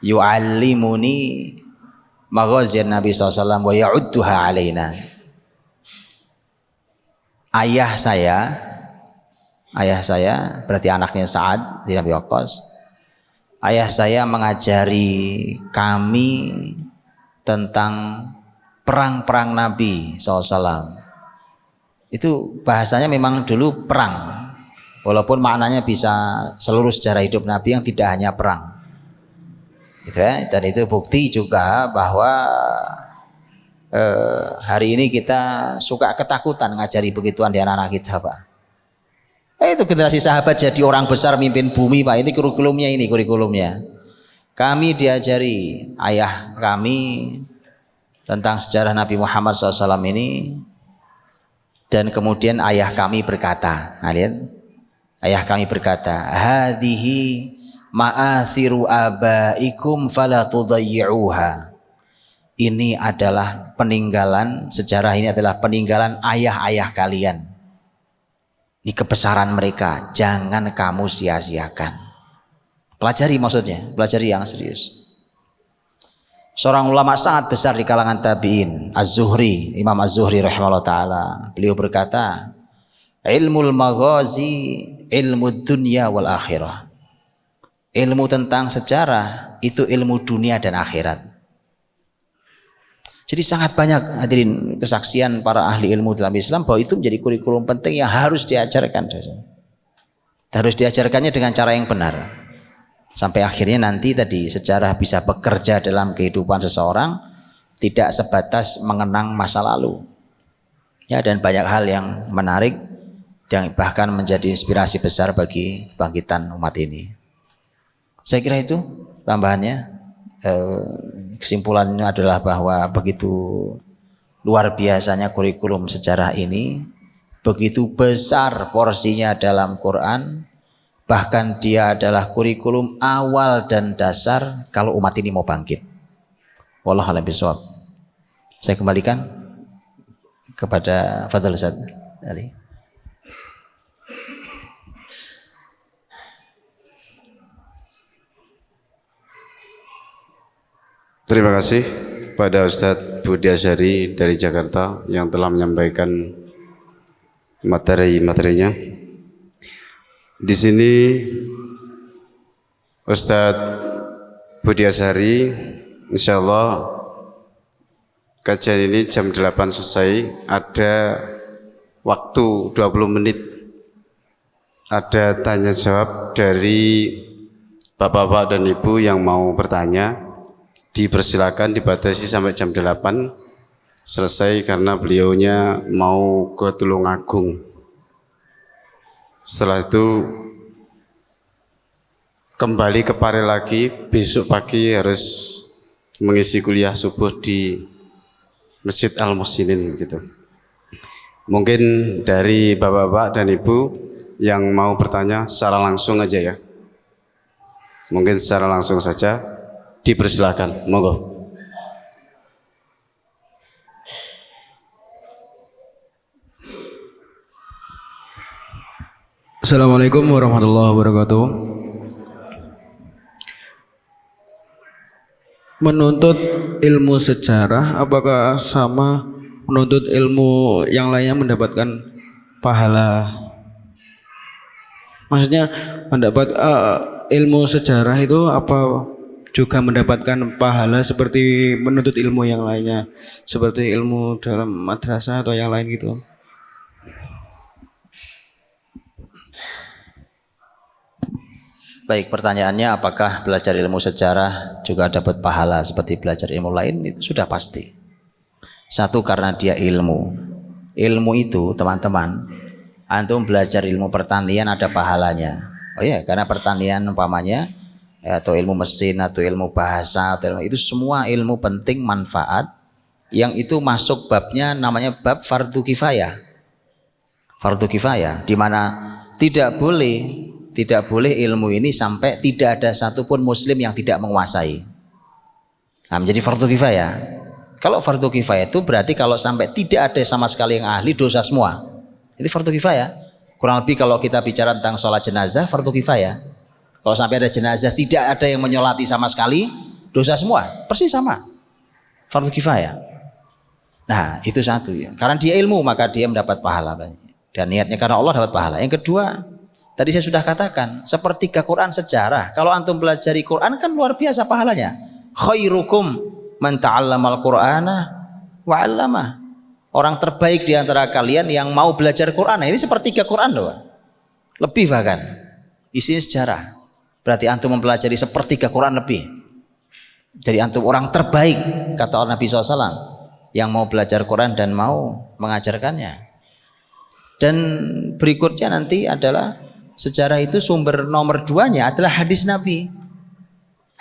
yu'allimuni maghaziyan Nabi SAW wa ya'udduha alaina. Ayah saya berarti anaknya Sa'ad bin Abi Waqqas. Ayah saya mengajari kami tentang perang-perang Nabi SAW. Itu bahasanya memang dulu perang, walaupun maknanya bisa seluruh sejarah hidup Nabi yang tidak hanya perang. Gitu ya? Dan itu bukti juga bahwa hari ini kita suka ketakutan ngajari begituan di anak-anak kita, Pak. Itu generasi sahabat jadi orang besar mimpin bumi, Pak. Ini kurikulumnya. Kami diajari ayah kami tentang sejarah Nabi Muhammad SAW ini, dan kemudian ayah kami berkata, ayah kami berkata, hadhihi ma'athiru abaikum fala tudayyi'uha. Ini adalah peninggalan, sejarah ini adalah peninggalan ayah-ayah kalian. Ini kebesaran mereka, jangan kamu sia-siakan. Pelajari maksudnya, pelajari yang serius. Seorang ulama sangat besar di kalangan tabi'in, Az-Zuhri, Imam Az-Zuhri rahimahullah ta'ala, beliau berkata, ilmul maghazi ilmu dunia wal akhirah. Ilmu tentang sejarah itu ilmu dunia dan akhirat. Jadi sangat banyak hadirin kesaksian para ahli ilmu dalam Islam bahwa itu menjadi kurikulum penting yang harus diajarkan. Harus diajarkannya dengan cara yang benar. Sampai akhirnya nanti tadi sejarah bisa bekerja dalam kehidupan seseorang, tidak sebatas mengenang masa lalu. Ya, dan banyak hal yang menarik yang bahkan menjadi inspirasi besar bagi kebangkitan umat ini. Saya kira itu tambahannya. Kesimpulannya adalah bahwa begitu luar biasanya kurikulum sejarah ini, begitu besar porsinya dalam Quran, bahkan dia adalah kurikulum awal dan dasar kalau umat ini mau bangkit. Wallahu a'lam bishawab. Saya kembalikan kepada Fadhil Ustaz Ali. Terima kasih pada Ustadz Budi Asyari dari Jakarta yang telah menyampaikan materi-materinya. Di sini Ustadz Budi Asyari, insya Allah kajian ini jam 8 selesai, ada waktu 20 menit, ada tanya jawab dari bapak-bapak dan ibu yang mau bertanya. Dipersilakan, dibatasi sampai jam 8 selesai karena beliaunya mau ke Tulungagung. Setelah itu kembali ke Pare lagi, besok pagi harus mengisi kuliah subuh di Masjid Al-Muhsinin gitu. Mungkin dari bapak-bapak dan ibu yang mau bertanya secara langsung aja ya. Mungkin secara langsung saja. Dipersilakan, monggo. Assalamualaikum warahmatullahi wabarakatuh. Menuntut ilmu sejarah apakah sama menuntut ilmu yang lainnya mendapatkan pahala? Maksudnya mendapat ilmu sejarah itu apa juga mendapatkan pahala seperti menuntut ilmu yang lainnya, seperti ilmu dalam madrasah atau yang lain gitu? Baik, pertanyaannya apakah belajar ilmu sejarah juga dapat pahala seperti belajar ilmu lain? Itu sudah pasti. Satu, karena dia ilmu. Ilmu itu teman-teman, antum belajar ilmu pertanian ada pahalanya. Oh iya, karena pertanian umpamanya atau ilmu mesin atau ilmu bahasa atau ilmu, itu semua ilmu penting manfaat yang itu masuk babnya namanya bab fardu kifayah. Fardu kifayah di mana tidak boleh ilmu ini sampai tidak ada satupun muslim yang tidak menguasai. Nah, menjadi fardu kifayah. Kalau fardu kifayah itu berarti kalau sampai tidak ada sama sekali yang ahli, dosa semua. Itu fardu kifayah. Kurang lebih kalau kita bicara tentang sholat jenazah, fardu kifayah. Kalau sampai ada jenazah tidak ada yang menyolati sama sekali, dosa semua, persis sama, fardu kifayah. Nah itu satu ya, karena dia ilmu maka dia mendapat pahala dan niatnya karena Allah dapat pahala. Yang kedua, tadi saya sudah katakan sepertiga Quran sejarah. Kalau antum pelajari Quran kan luar biasa pahalanya. Khairukum man ta'allamal Qur'ana wa 'allamah. Orang terbaik di antara kalian yang mau belajar Quran. Nah, ini sepertiga Quran loh, lebih bahkan isinya sejarah. Berarti antum mempelajari sepertiga Quran lebih. Jadi antum orang terbaik kata Nabi SAW yang mau belajar Quran dan mau mengajarkannya. Dan berikutnya nanti adalah sejarah itu sumber nomor 2-nya adalah hadis Nabi.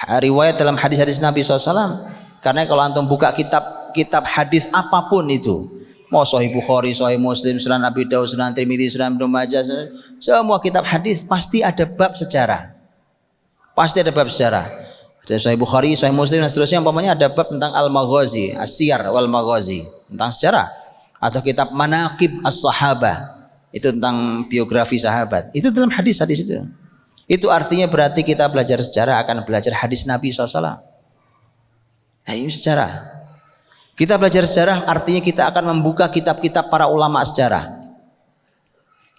Riwayat dalam hadis-hadis Nabi SAW. Karena kalau antum buka kitab hadis apapun itu, mau Sahih Bukhari, Sahih Muslim, Sunan Abi Daud, Sunan Tirmidzi, Sunan Ibnu Majah, semua kitab hadis pasti ada bab sejarah. Pasti ada bab sejarah. Ada Sahih Bukhari, Sahih Muslim dan seterusnya, umpamanya ada bab tentang Al-Maghazi, As-Siyar wal Maghazi, tentang sejarah. Atau kitab Manaqib As-Sahabah, itu tentang biografi sahabat. Itu dalam hadis-hadis itu. Itu artinya berarti kita belajar sejarah akan belajar hadis Nabi SAW. Nah, ini sejarah. Kita belajar sejarah artinya kita akan membuka kitab-kitab para ulama sejarah.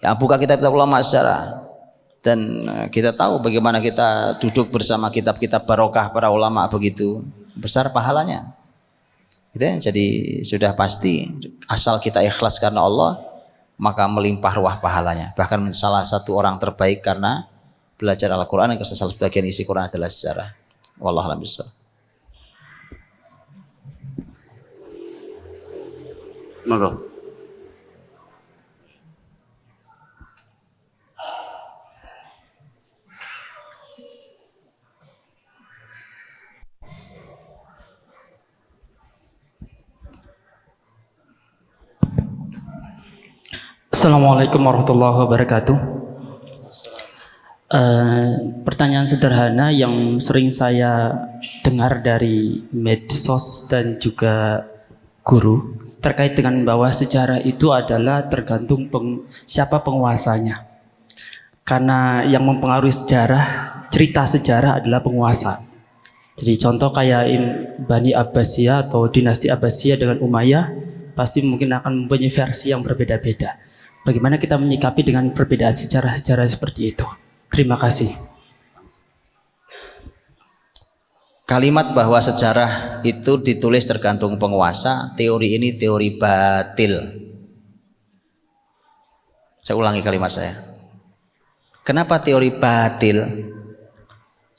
Ya, buka kitab-kitab ulama sejarah. Dan kita tahu bagaimana kita duduk bersama kitab-kitab barokah para ulama, begitu besar pahalanya. Gitu ya? Jadi sudah pasti asal kita ikhlas karena Allah, maka melimpah ruah pahalanya. Bahkan salah satu orang terbaik karena belajar Al-Quran, yang salah sebagian isi Quran adalah sejarah. Wallahu a'lam bishawab. Monggo. Assalamualaikum warahmatullahi wabarakatuh. Pertanyaan sederhana yang sering saya dengar dari medsos dan juga guru terkait dengan bahwa sejarah itu adalah tergantung siapa penguasanya. Karena yang mempengaruhi sejarah, cerita sejarah adalah penguasa. Jadi contoh kayak Bani Abbasiyah atau dinasti Abbasiyah dengan Umayyah pasti mungkin akan mempunyai versi yang berbeda-beda. Bagaimana kita menyikapi dengan perbedaan sejarah-sejarah seperti itu? Terima kasih. Kalimat bahwa sejarah itu ditulis tergantung penguasa, teori ini teori batil. Saya ulangi kalimat saya. Kenapa teori batil?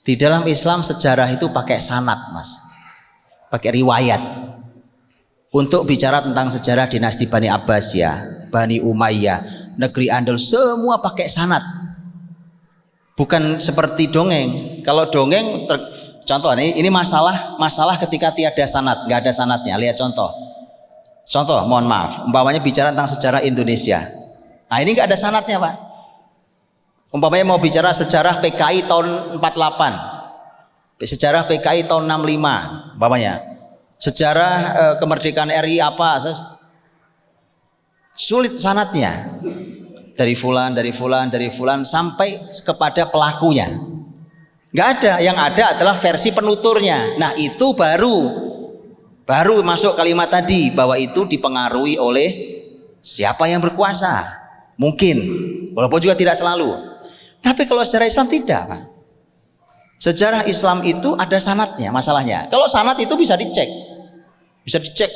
Di dalam Islam sejarah itu pakai sanad, Mas. Pakai riwayat. Untuk bicara tentang sejarah dinasti Bani Abbasiyah, Bani Umayyah, negeri Andalus, semua pakai sanad. Bukan seperti dongeng. Kalau dongeng, contoh ini masalah ketika tiada sanad, nggak ada sanadnya. Lihat contoh, mohon maaf, umpamanya bicara tentang sejarah Indonesia. Nah ini nggak ada sanadnya, Pak. Umpamanya mau bicara sejarah PKI tahun 48, sejarah PKI tahun 65, umpamanya sejarah kemerdekaan RI apa, sulit sanadnya. Dari fulan sampai kepada pelakunya. Nggak ada, yang ada adalah versi penuturnya. Nah itu baru masuk kalimat tadi bahwa itu dipengaruhi oleh siapa yang berkuasa. Mungkin, walaupun juga tidak selalu. Tapi kalau sejarah Islam tidak, Pak. Sejarah Islam itu ada sanadnya masalahnya. Kalau sanad itu bisa dicek,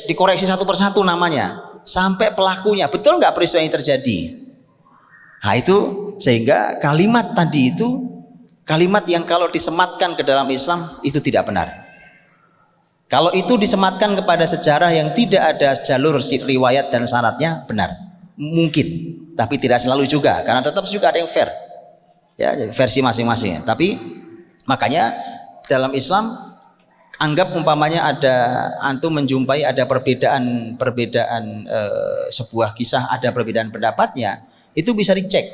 dikoreksi satu persatu namanya sampai pelakunya. Betul nggak peristiwa yang terjadi? Nah itu sehingga kalimat tadi itu kalimat yang kalau disematkan ke dalam Islam itu tidak benar. Kalau itu disematkan kepada sejarah yang tidak ada jalur riwayat dan sanadnya, benar. Mungkin, tapi tidak selalu juga, karena tetap juga ada yang fair. Ya, versi masing-masing. Tapi makanya dalam Islam anggap umpamanya ada antum menjumpai ada perbedaan sebuah kisah, ada perbedaan pendapatnya. Itu bisa dicek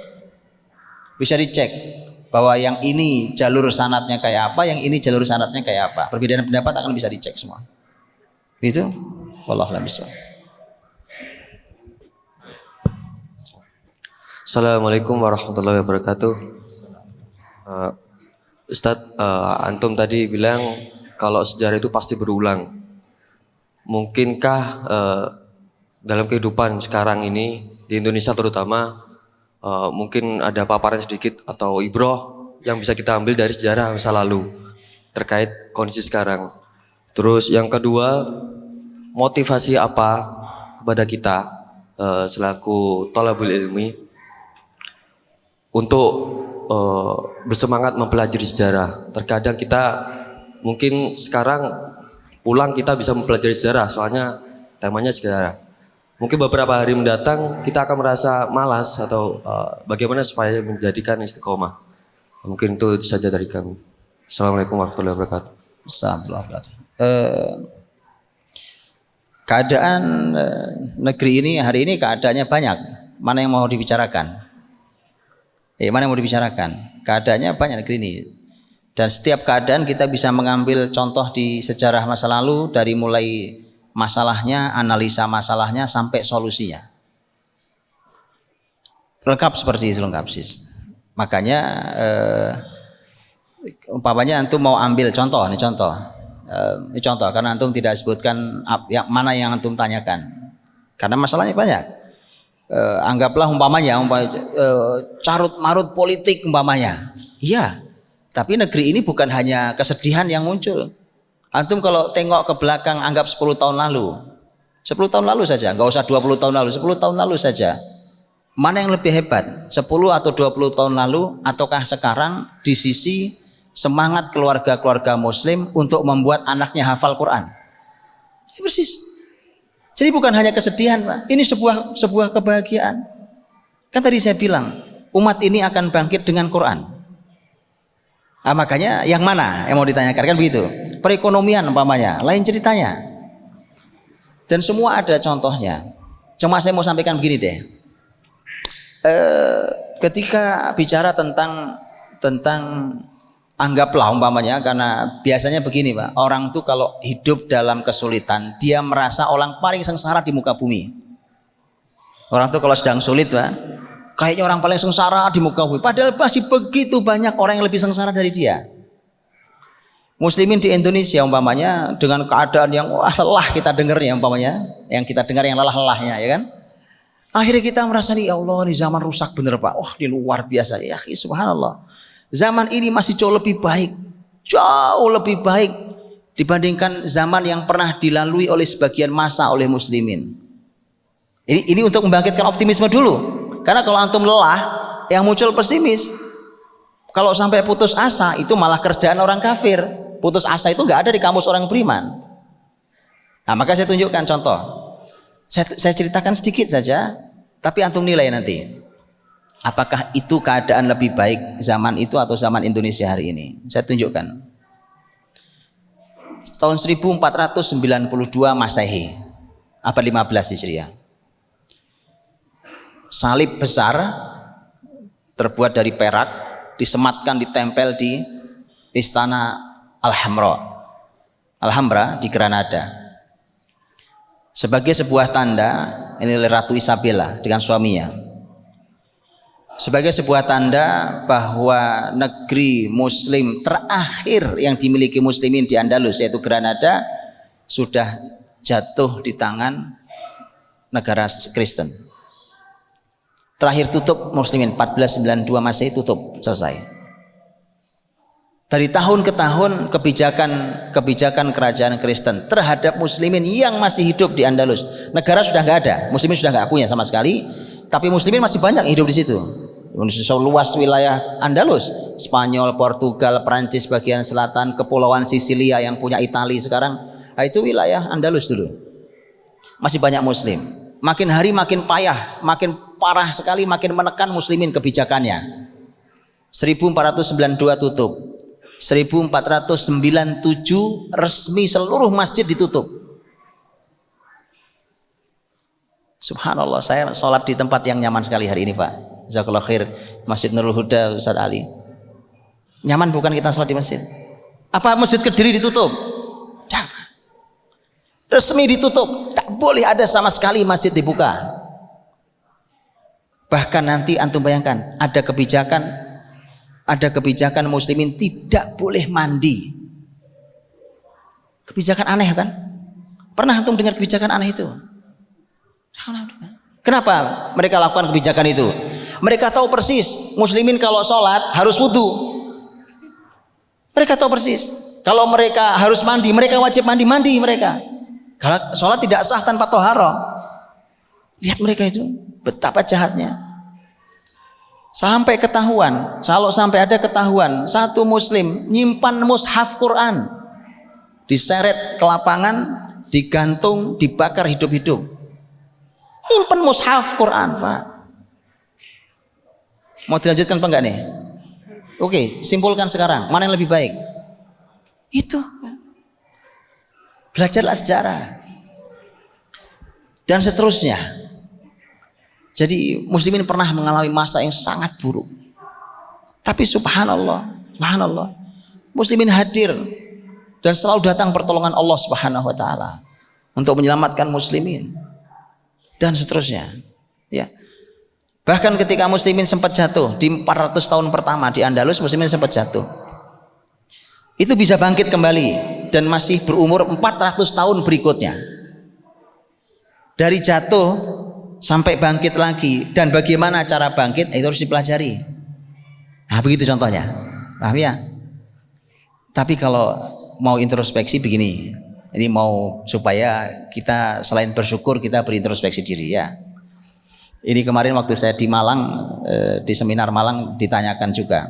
bahwa yang ini jalur sanadnya kayak apa, yang ini jalur sanadnya kayak apa. Perbedaan pendapat akan bisa dicek semua. Itu wallahu a'lam bishawab. Assalamualaikum warahmatullahi wabarakatuh. Ustadz, antum tadi bilang kalau sejarah itu pasti berulang. Mungkinkah dalam kehidupan sekarang ini di Indonesia terutama mungkin ada paparan sedikit atau ibroh yang bisa kita ambil dari sejarah masa lalu terkait kondisi sekarang. Terus yang kedua, motivasi apa kepada kita selaku thalabul ilmi untuk bersemangat mempelajari sejarah. Terkadang kita mungkin sekarang pulang kita bisa mempelajari sejarah, soalnya temanya sejarah. Mungkin beberapa hari mendatang kita akan merasa malas atau bagaimana supaya menjadikan istiqomah. Mungkin itu saja dari kami. Assalamualaikum warahmatullahi wabarakatuh. Keadaan negeri ini hari ini keadaannya banyak. Mana yang mau dibicarakan? Mana yang mau dibicarakan? Keadaannya banyak negeri ini. Dan setiap keadaan kita bisa mengambil contoh di sejarah masa lalu dari mulai masalahnya, analisa masalahnya sampai solusinya. Lengkap seperti itu, lengkap sis. Makanya umpamanya antum mau ambil contoh, ini contoh karena antum tidak sebutkan mana yang antum tanyakan. Karena masalahnya banyak. Anggaplah umpamanya carut marut politik umpamanya. Iya. Tapi negeri ini bukan hanya kesedihan yang muncul. Antum kalau tengok ke belakang anggap 10 tahun lalu. 10 tahun lalu saja, enggak usah 20 tahun lalu, 10 tahun lalu saja. Mana yang lebih hebat? 10 atau 20 tahun lalu ataukah sekarang di sisi semangat keluarga-keluarga muslim untuk membuat anaknya hafal Quran? Ini persis. Jadi bukan hanya kesedihan, Pak. Ini sebuah kebahagiaan. Kan tadi saya bilang, umat ini akan bangkit dengan Quran. Nah, makanya yang mana yang mau ditanyakan kan begitu. Perekonomian umpamanya, lain ceritanya. Dan semua ada contohnya. Cuma saya mau sampaikan begini deh. ketika bicara tentang anggaplah umpamanya, karena biasanya begini Pak, orang tuh kalau hidup dalam kesulitan dia merasa orang paling sengsara di muka bumi. Orang tuh kalau sedang sulit Pak, kayaknya orang paling sengsara di muka bumi, padahal masih begitu banyak orang yang lebih sengsara dari dia. Muslimin di Indonesia umpamanya dengan keadaan yang lelah kita dengarnya, umpamanya yang kita dengar yang lelah-lelahnya, ya kan, akhirnya kita merasa nih, ya Allah, ini zaman rusak bener Pak, wah ini luar biasa ya, subhanallah. Zaman ini masih jauh lebih baik dibandingkan zaman yang pernah dilalui oleh sebagian masa oleh muslimin. Ini untuk membangkitkan optimisme dulu, karena kalau antum lelah yang muncul pesimis. Kalau sampai putus asa itu malah kerjaan orang kafir. Putus asa itu nggak ada di kamus orang beriman. Nah, maka saya tunjukkan contoh. Saya ceritakan sedikit saja, tapi antum nilai nanti. Apakah itu keadaan lebih baik zaman itu atau zaman Indonesia hari ini? Saya tunjukkan. Tahun 1492 Masehi, abad 15 Hijriah. Salib besar terbuat dari perak disematkan, ditempel di istana Alhambra di Granada sebagai sebuah tanda. Ini Ratu Isabella dengan suaminya, sebagai sebuah tanda bahwa negeri muslim terakhir yang dimiliki muslimin di Andalus, yaitu Granada, sudah jatuh di tangan negara Kristen. Terakhir tutup muslimin 1492 Masehi, tutup, selesai. Dari tahun ke tahun kebijakan kerajaan Kristen terhadap muslimin yang masih hidup di Andalus. Negara sudah nggak ada, muslimin sudah nggak punya sama sekali, tapi muslimin masih banyak yang hidup di situ. Luas wilayah Andalus, Spanyol, Portugal, Perancis bagian selatan, kepulauan Sisilia yang punya Italia sekarang. Nah, itu wilayah Andalus dulu. Masih banyak muslim. Makin hari makin payah, makin parah sekali, makin menekan muslimin kebijakannya. 1492 tutup. 1497 resmi seluruh masjid ditutup. Subhanallah, saya sholat di tempat yang nyaman sekali hari ini Pak. Jazakallahu khair, Masjid Nurul Huda Ustaz Ali. Nyaman bukan kita sholat di masjid? Apa Masjid Kediri ditutup? Jangan. Resmi ditutup, tak boleh ada sama sekali masjid dibuka. Bahkan nanti antum bayangkan, ada kebijakan muslimin tidak boleh mandi. Kebijakan aneh kan? Pernah antum dengar kebijakan aneh itu? Kenapa mereka lakukan kebijakan itu? Mereka tahu persis muslimin kalau sholat harus wudu. Mereka tahu persis. Kalau mereka harus mandi, mereka wajib mandi mereka. Kalau sholat tidak sah tanpa toharoh. Lihat mereka itu, betapa jahatnya. Sampai ketahuan, kalau sampai ada ketahuan satu muslim nyimpan mushaf Quran, diseret ke lapangan, digantung, dibakar hidup-hidup. Nyimpan mushaf Quran Pak. Mau dilanjutkan apa enggak nih? Oke, simpulkan sekarang, mana yang lebih baik? Itu. Belajarlah sejarah. Dan seterusnya. Jadi muslimin pernah mengalami masa yang sangat buruk. Tapi subhanallah, muslimin hadir dan selalu datang pertolongan Allah Subhanahu wa taala untuk menyelamatkan muslimin dan seterusnya. Ya. Bahkan ketika muslimin sempat jatuh di 400 tahun pertama di Andalus, muslimin sempat jatuh. Itu bisa bangkit kembali dan masih berumur 400 tahun berikutnya. Dari jatuh sampai bangkit lagi, dan bagaimana cara bangkit itu harus dipelajari. Nah, begitu contohnya. Paham ya? Tapi kalau mau introspeksi begini, ini mau supaya kita selain bersyukur kita berintrospeksi diri ya. Ini kemarin waktu saya di Malang, di seminar Malang ditanyakan juga.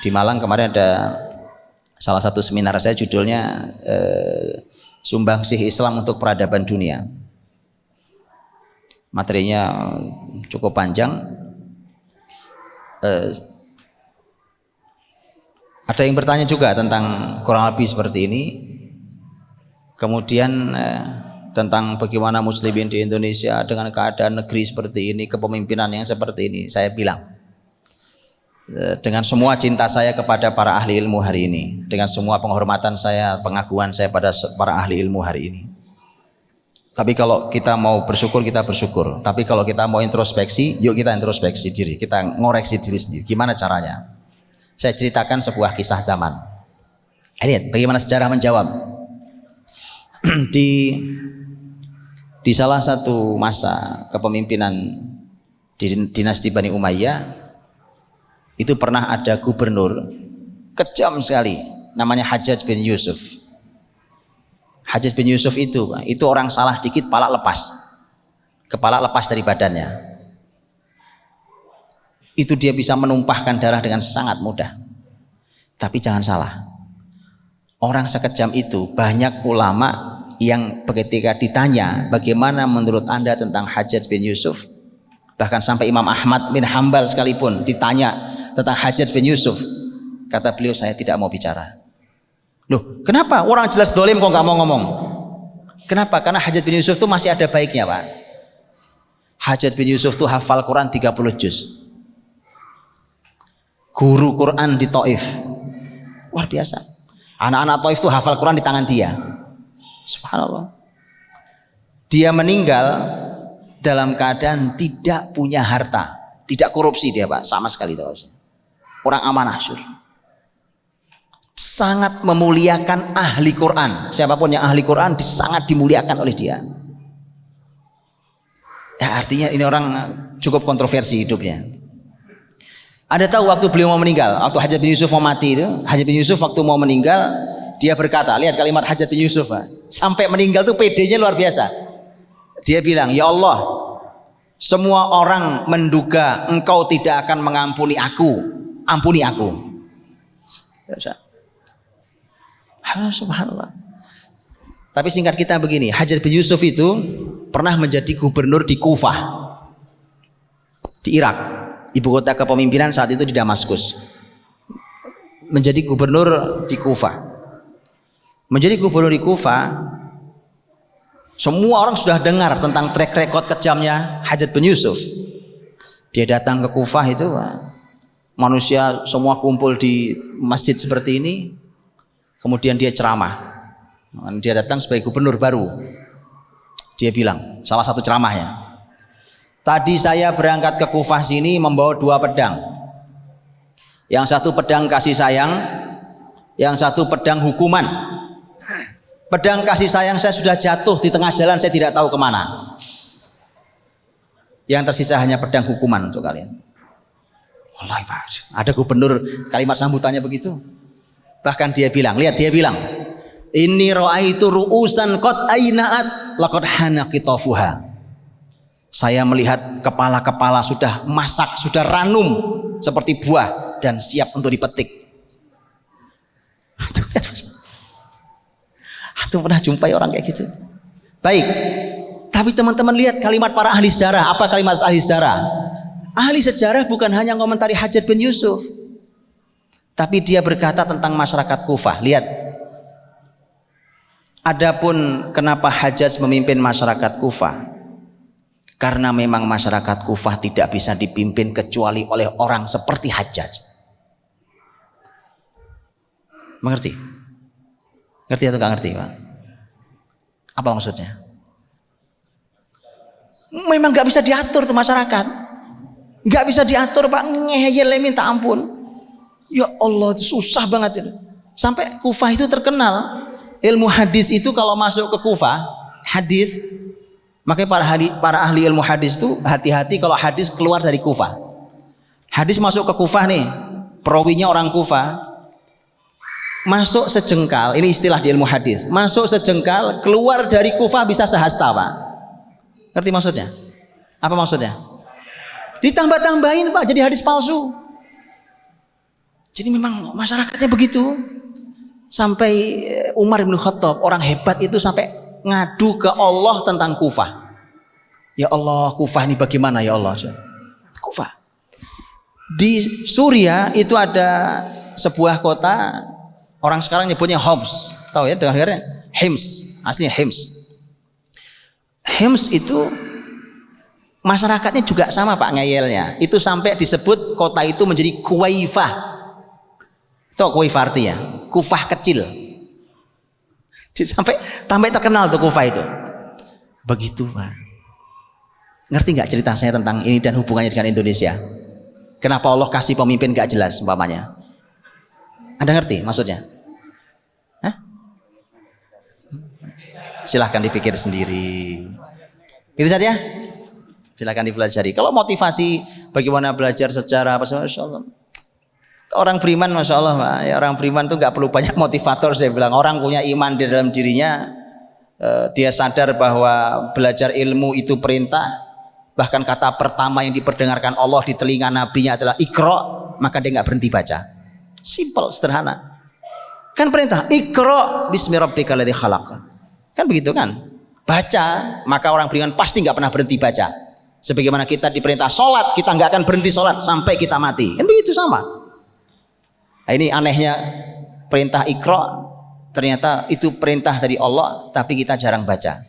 Di Malang kemarin ada salah satu seminar saya, judulnya Sumbangsih Islam untuk Peradaban Dunia. Materinya cukup panjang. Ada yang bertanya juga tentang kurang lebih seperti ini. Kemudian tentang bagaimana muslimin di Indonesia dengan keadaan negeri seperti ini, kepemimpinan yang seperti ini, saya bilang dengan semua cinta saya kepada para ahli ilmu hari ini, dengan semua penghormatan saya, pengakuan saya pada para ahli ilmu hari ini. Tapi kalau kita mau bersyukur, kita bersyukur. Tapi kalau kita mau introspeksi, yuk kita introspeksi diri, kita ngoreksi diri sendiri. Gimana caranya? Saya ceritakan sebuah kisah zaman. Lihat bagaimana sejarah menjawab. Di salah satu masa kepemimpinan di dinasti Bani Umayyah, itu pernah ada gubernur kejam sekali, namanya Hajjaj bin Yusuf. Hajjaj bin Yusuf itu orang salah dikit kepala lepas dari badannya. Itu dia bisa menumpahkan darah dengan sangat mudah. Tapi jangan salah, orang sekejam itu banyak ulama yang ketika ditanya bagaimana menurut anda tentang Hajjaj bin Yusuf, bahkan sampai Imam Ahmad bin Hambal sekalipun ditanya tentang Hajjaj bin Yusuf, kata beliau, saya tidak mau bicara. Loh, kenapa? Orang jelas dolim kok nggak mau ngomong. Kenapa? Karena Hajjaj bin Yusuf itu masih ada baiknya, Pak. Hajjaj bin Yusuf itu hafal Quran 30 juz. Guru Quran di Taif. Luar biasa. Anak-anak Taif itu hafal Quran di tangan dia. Subhanallah. Dia meninggal dalam keadaan tidak punya harta, tidak korupsi dia, Pak, sama sekali tahu. Orang amanah, sangat memuliakan ahli Quran. Siapapun yang ahli Quran sangat dimuliakan oleh dia. Ya, artinya ini orang cukup kontroversi hidupnya. Ada tahu waktu beliau mau meninggal, waktu Hajjaj bin Yusuf mau mati itu, Hajjaj bin Yusuf waktu mau meninggal, dia berkata, lihat kalimat Hajjaj bin Yusuf, Pak. Sampai meninggal tuh PD-nya luar biasa. Dia bilang, ya Allah, semua orang menduga engkau tidak akan mengampuni aku, ampuni aku. Subhanallah. Tapi singkat kita begini, Hajjaj bin Yusuf itu pernah menjadi gubernur di Kufah, di Irak. Ibu kota kepemimpinan saat itu di Damaskus. Menjadi gubernur di Kufah. Menjadi gubernur di Kufah, semua orang sudah dengar tentang track record kejamnya Hajjaj bin Yusuf. Dia datang ke Kufah itu, manusia semua kumpul di masjid seperti ini. Kemudian dia ceramah. Dia datang sebagai gubernur baru. Dia bilang, salah satu ceramahnya, tadi saya berangkat ke Kufah sini membawa 2 pedang. Yang satu pedang kasih sayang, yang satu pedang hukuman. Pedang kasih sayang saya sudah jatuh di tengah jalan, saya tidak tahu kemana. Yang tersisa hanya pedang hukuman untuk kalian. Wallahi Pak, ada gubernur kalimat sambutannya begitu. Bahkan dia bilang, lihat dia bilang, inni ra'aitu ru'usan qad aina'at laqad hana qitafuha. Saya melihat kepala-kepala sudah masak, sudah ranum seperti buah dan siap untuk dipetik. Antum pernah jumpai orang kayak gitu? Baik. Tapi teman-teman lihat kalimat para ahli sejarah. Apa kalimat ahli sejarah? Ahli sejarah bukan hanya komentari Hajjaj bin Yusuf, tapi dia berkata tentang masyarakat Kufah. Lihat. Adapun kenapa Hajjaj memimpin masyarakat Kufah? Karena memang masyarakat Kufah tidak bisa dipimpin kecuali oleh orang seperti Hajjaj. Mengerti? Ngerti atau nggak ngerti, Pak? Apa maksudnya? Memang nggak bisa diatur tuh masyarakat, nggak bisa diatur, Pak. Ngeyel minta ampun. Ya Allah, susah banget. Sampai Kufah itu terkenal ilmu hadis itu kalau masuk ke Kufah, hadis, makanya para ahli ilmu hadis itu hati-hati kalau hadis keluar dari Kufah. Hadis masuk ke Kufah nih, perawinya orang Kufah. Masuk sejengkal, ini istilah di ilmu hadis. Masuk sejengkal, keluar dari Kufah bisa sehasta, Pak. Ngerti maksudnya? Apa maksudnya? Ditambah-tambahin, Pak, jadi hadis palsu. Jadi memang masyarakatnya begitu. Sampai Umar bin Khattab, orang hebat itu sampai ngadu ke Allah tentang Kufah. Ya Allah, Kufah ini bagaimana ya Allah? Kufah. Di Suriah itu ada sebuah kota, orang sekarang nyebutnya Homs, tahu ya, dengarnya Hims, aslinya Hims. Hims itu masyarakatnya juga sama Pak ngeyelnya. Itu sampai disebut kota itu menjadi Kuwaifah. Tahu Kuwaifah artinya? Kufah kecil. Sampai terkenal tuh Kufah itu. Begitu Pak. Ngerti nggak cerita saya tentang ini dan hubungannya dengan Indonesia? Kenapa Allah kasih pemimpin gak jelas umpamanya? Anda ngerti maksudnya? Hah? Silahkan dipikir sendiri. Itu saja. Silakan dipelajari. Kalau motivasi bagaimana belajar secara apa, Masya Allah. Orang beriman, Masya Allah, Pak. Ya, orang beriman tuh nggak perlu banyak motivator. Saya bilang orang punya iman di dalam dirinya. Dia sadar bahwa belajar ilmu itu perintah. Bahkan kata pertama yang diperdengarkan Allah di telinga nabinya adalah Iqra, maka dia nggak berhenti baca. Simple, sederhana. Kan perintah Iqra bismi rabbikal ladzi khalaq. Kan begitu kan? Baca, maka orang beriman pasti nggak pernah berhenti baca. Sebagaimana kita diperintah sholat, kita nggak akan berhenti sholat sampai kita mati. Kan begitu sama. Nah, ini anehnya perintah Iqra, ternyata itu perintah dari Allah, tapi kita jarang baca.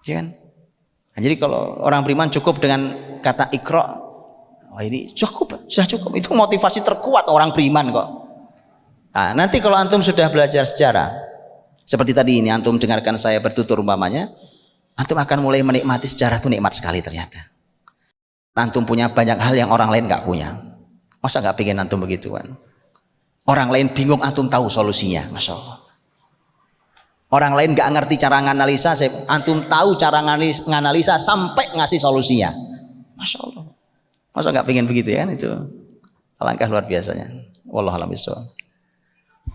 Ya kan? Nah, jadi kalau orang beriman cukup dengan kata Iqra, oh ini cukup, sudah cukup. Itu motivasi terkuat orang beriman kok. Nah, nanti kalau antum sudah belajar sejarah, seperti tadi ini antum dengarkan saya bertutur umpamanya, antum akan mulai menikmati sejarah itu nikmat sekali ternyata. Antum punya banyak hal yang orang lain nggak punya. Masa nggak pengen antum begituan? Orang lain bingung, antum tahu solusinya, Masya Allah. Orang lain nggak ngerti cara nganalisa, antum tahu cara nganalisa sampai ngasih solusinya. Masya Allah. Masa nggak pengen begitu ya kan? Itu alangkah luar biasanya. Wallahu a'lam bishawab.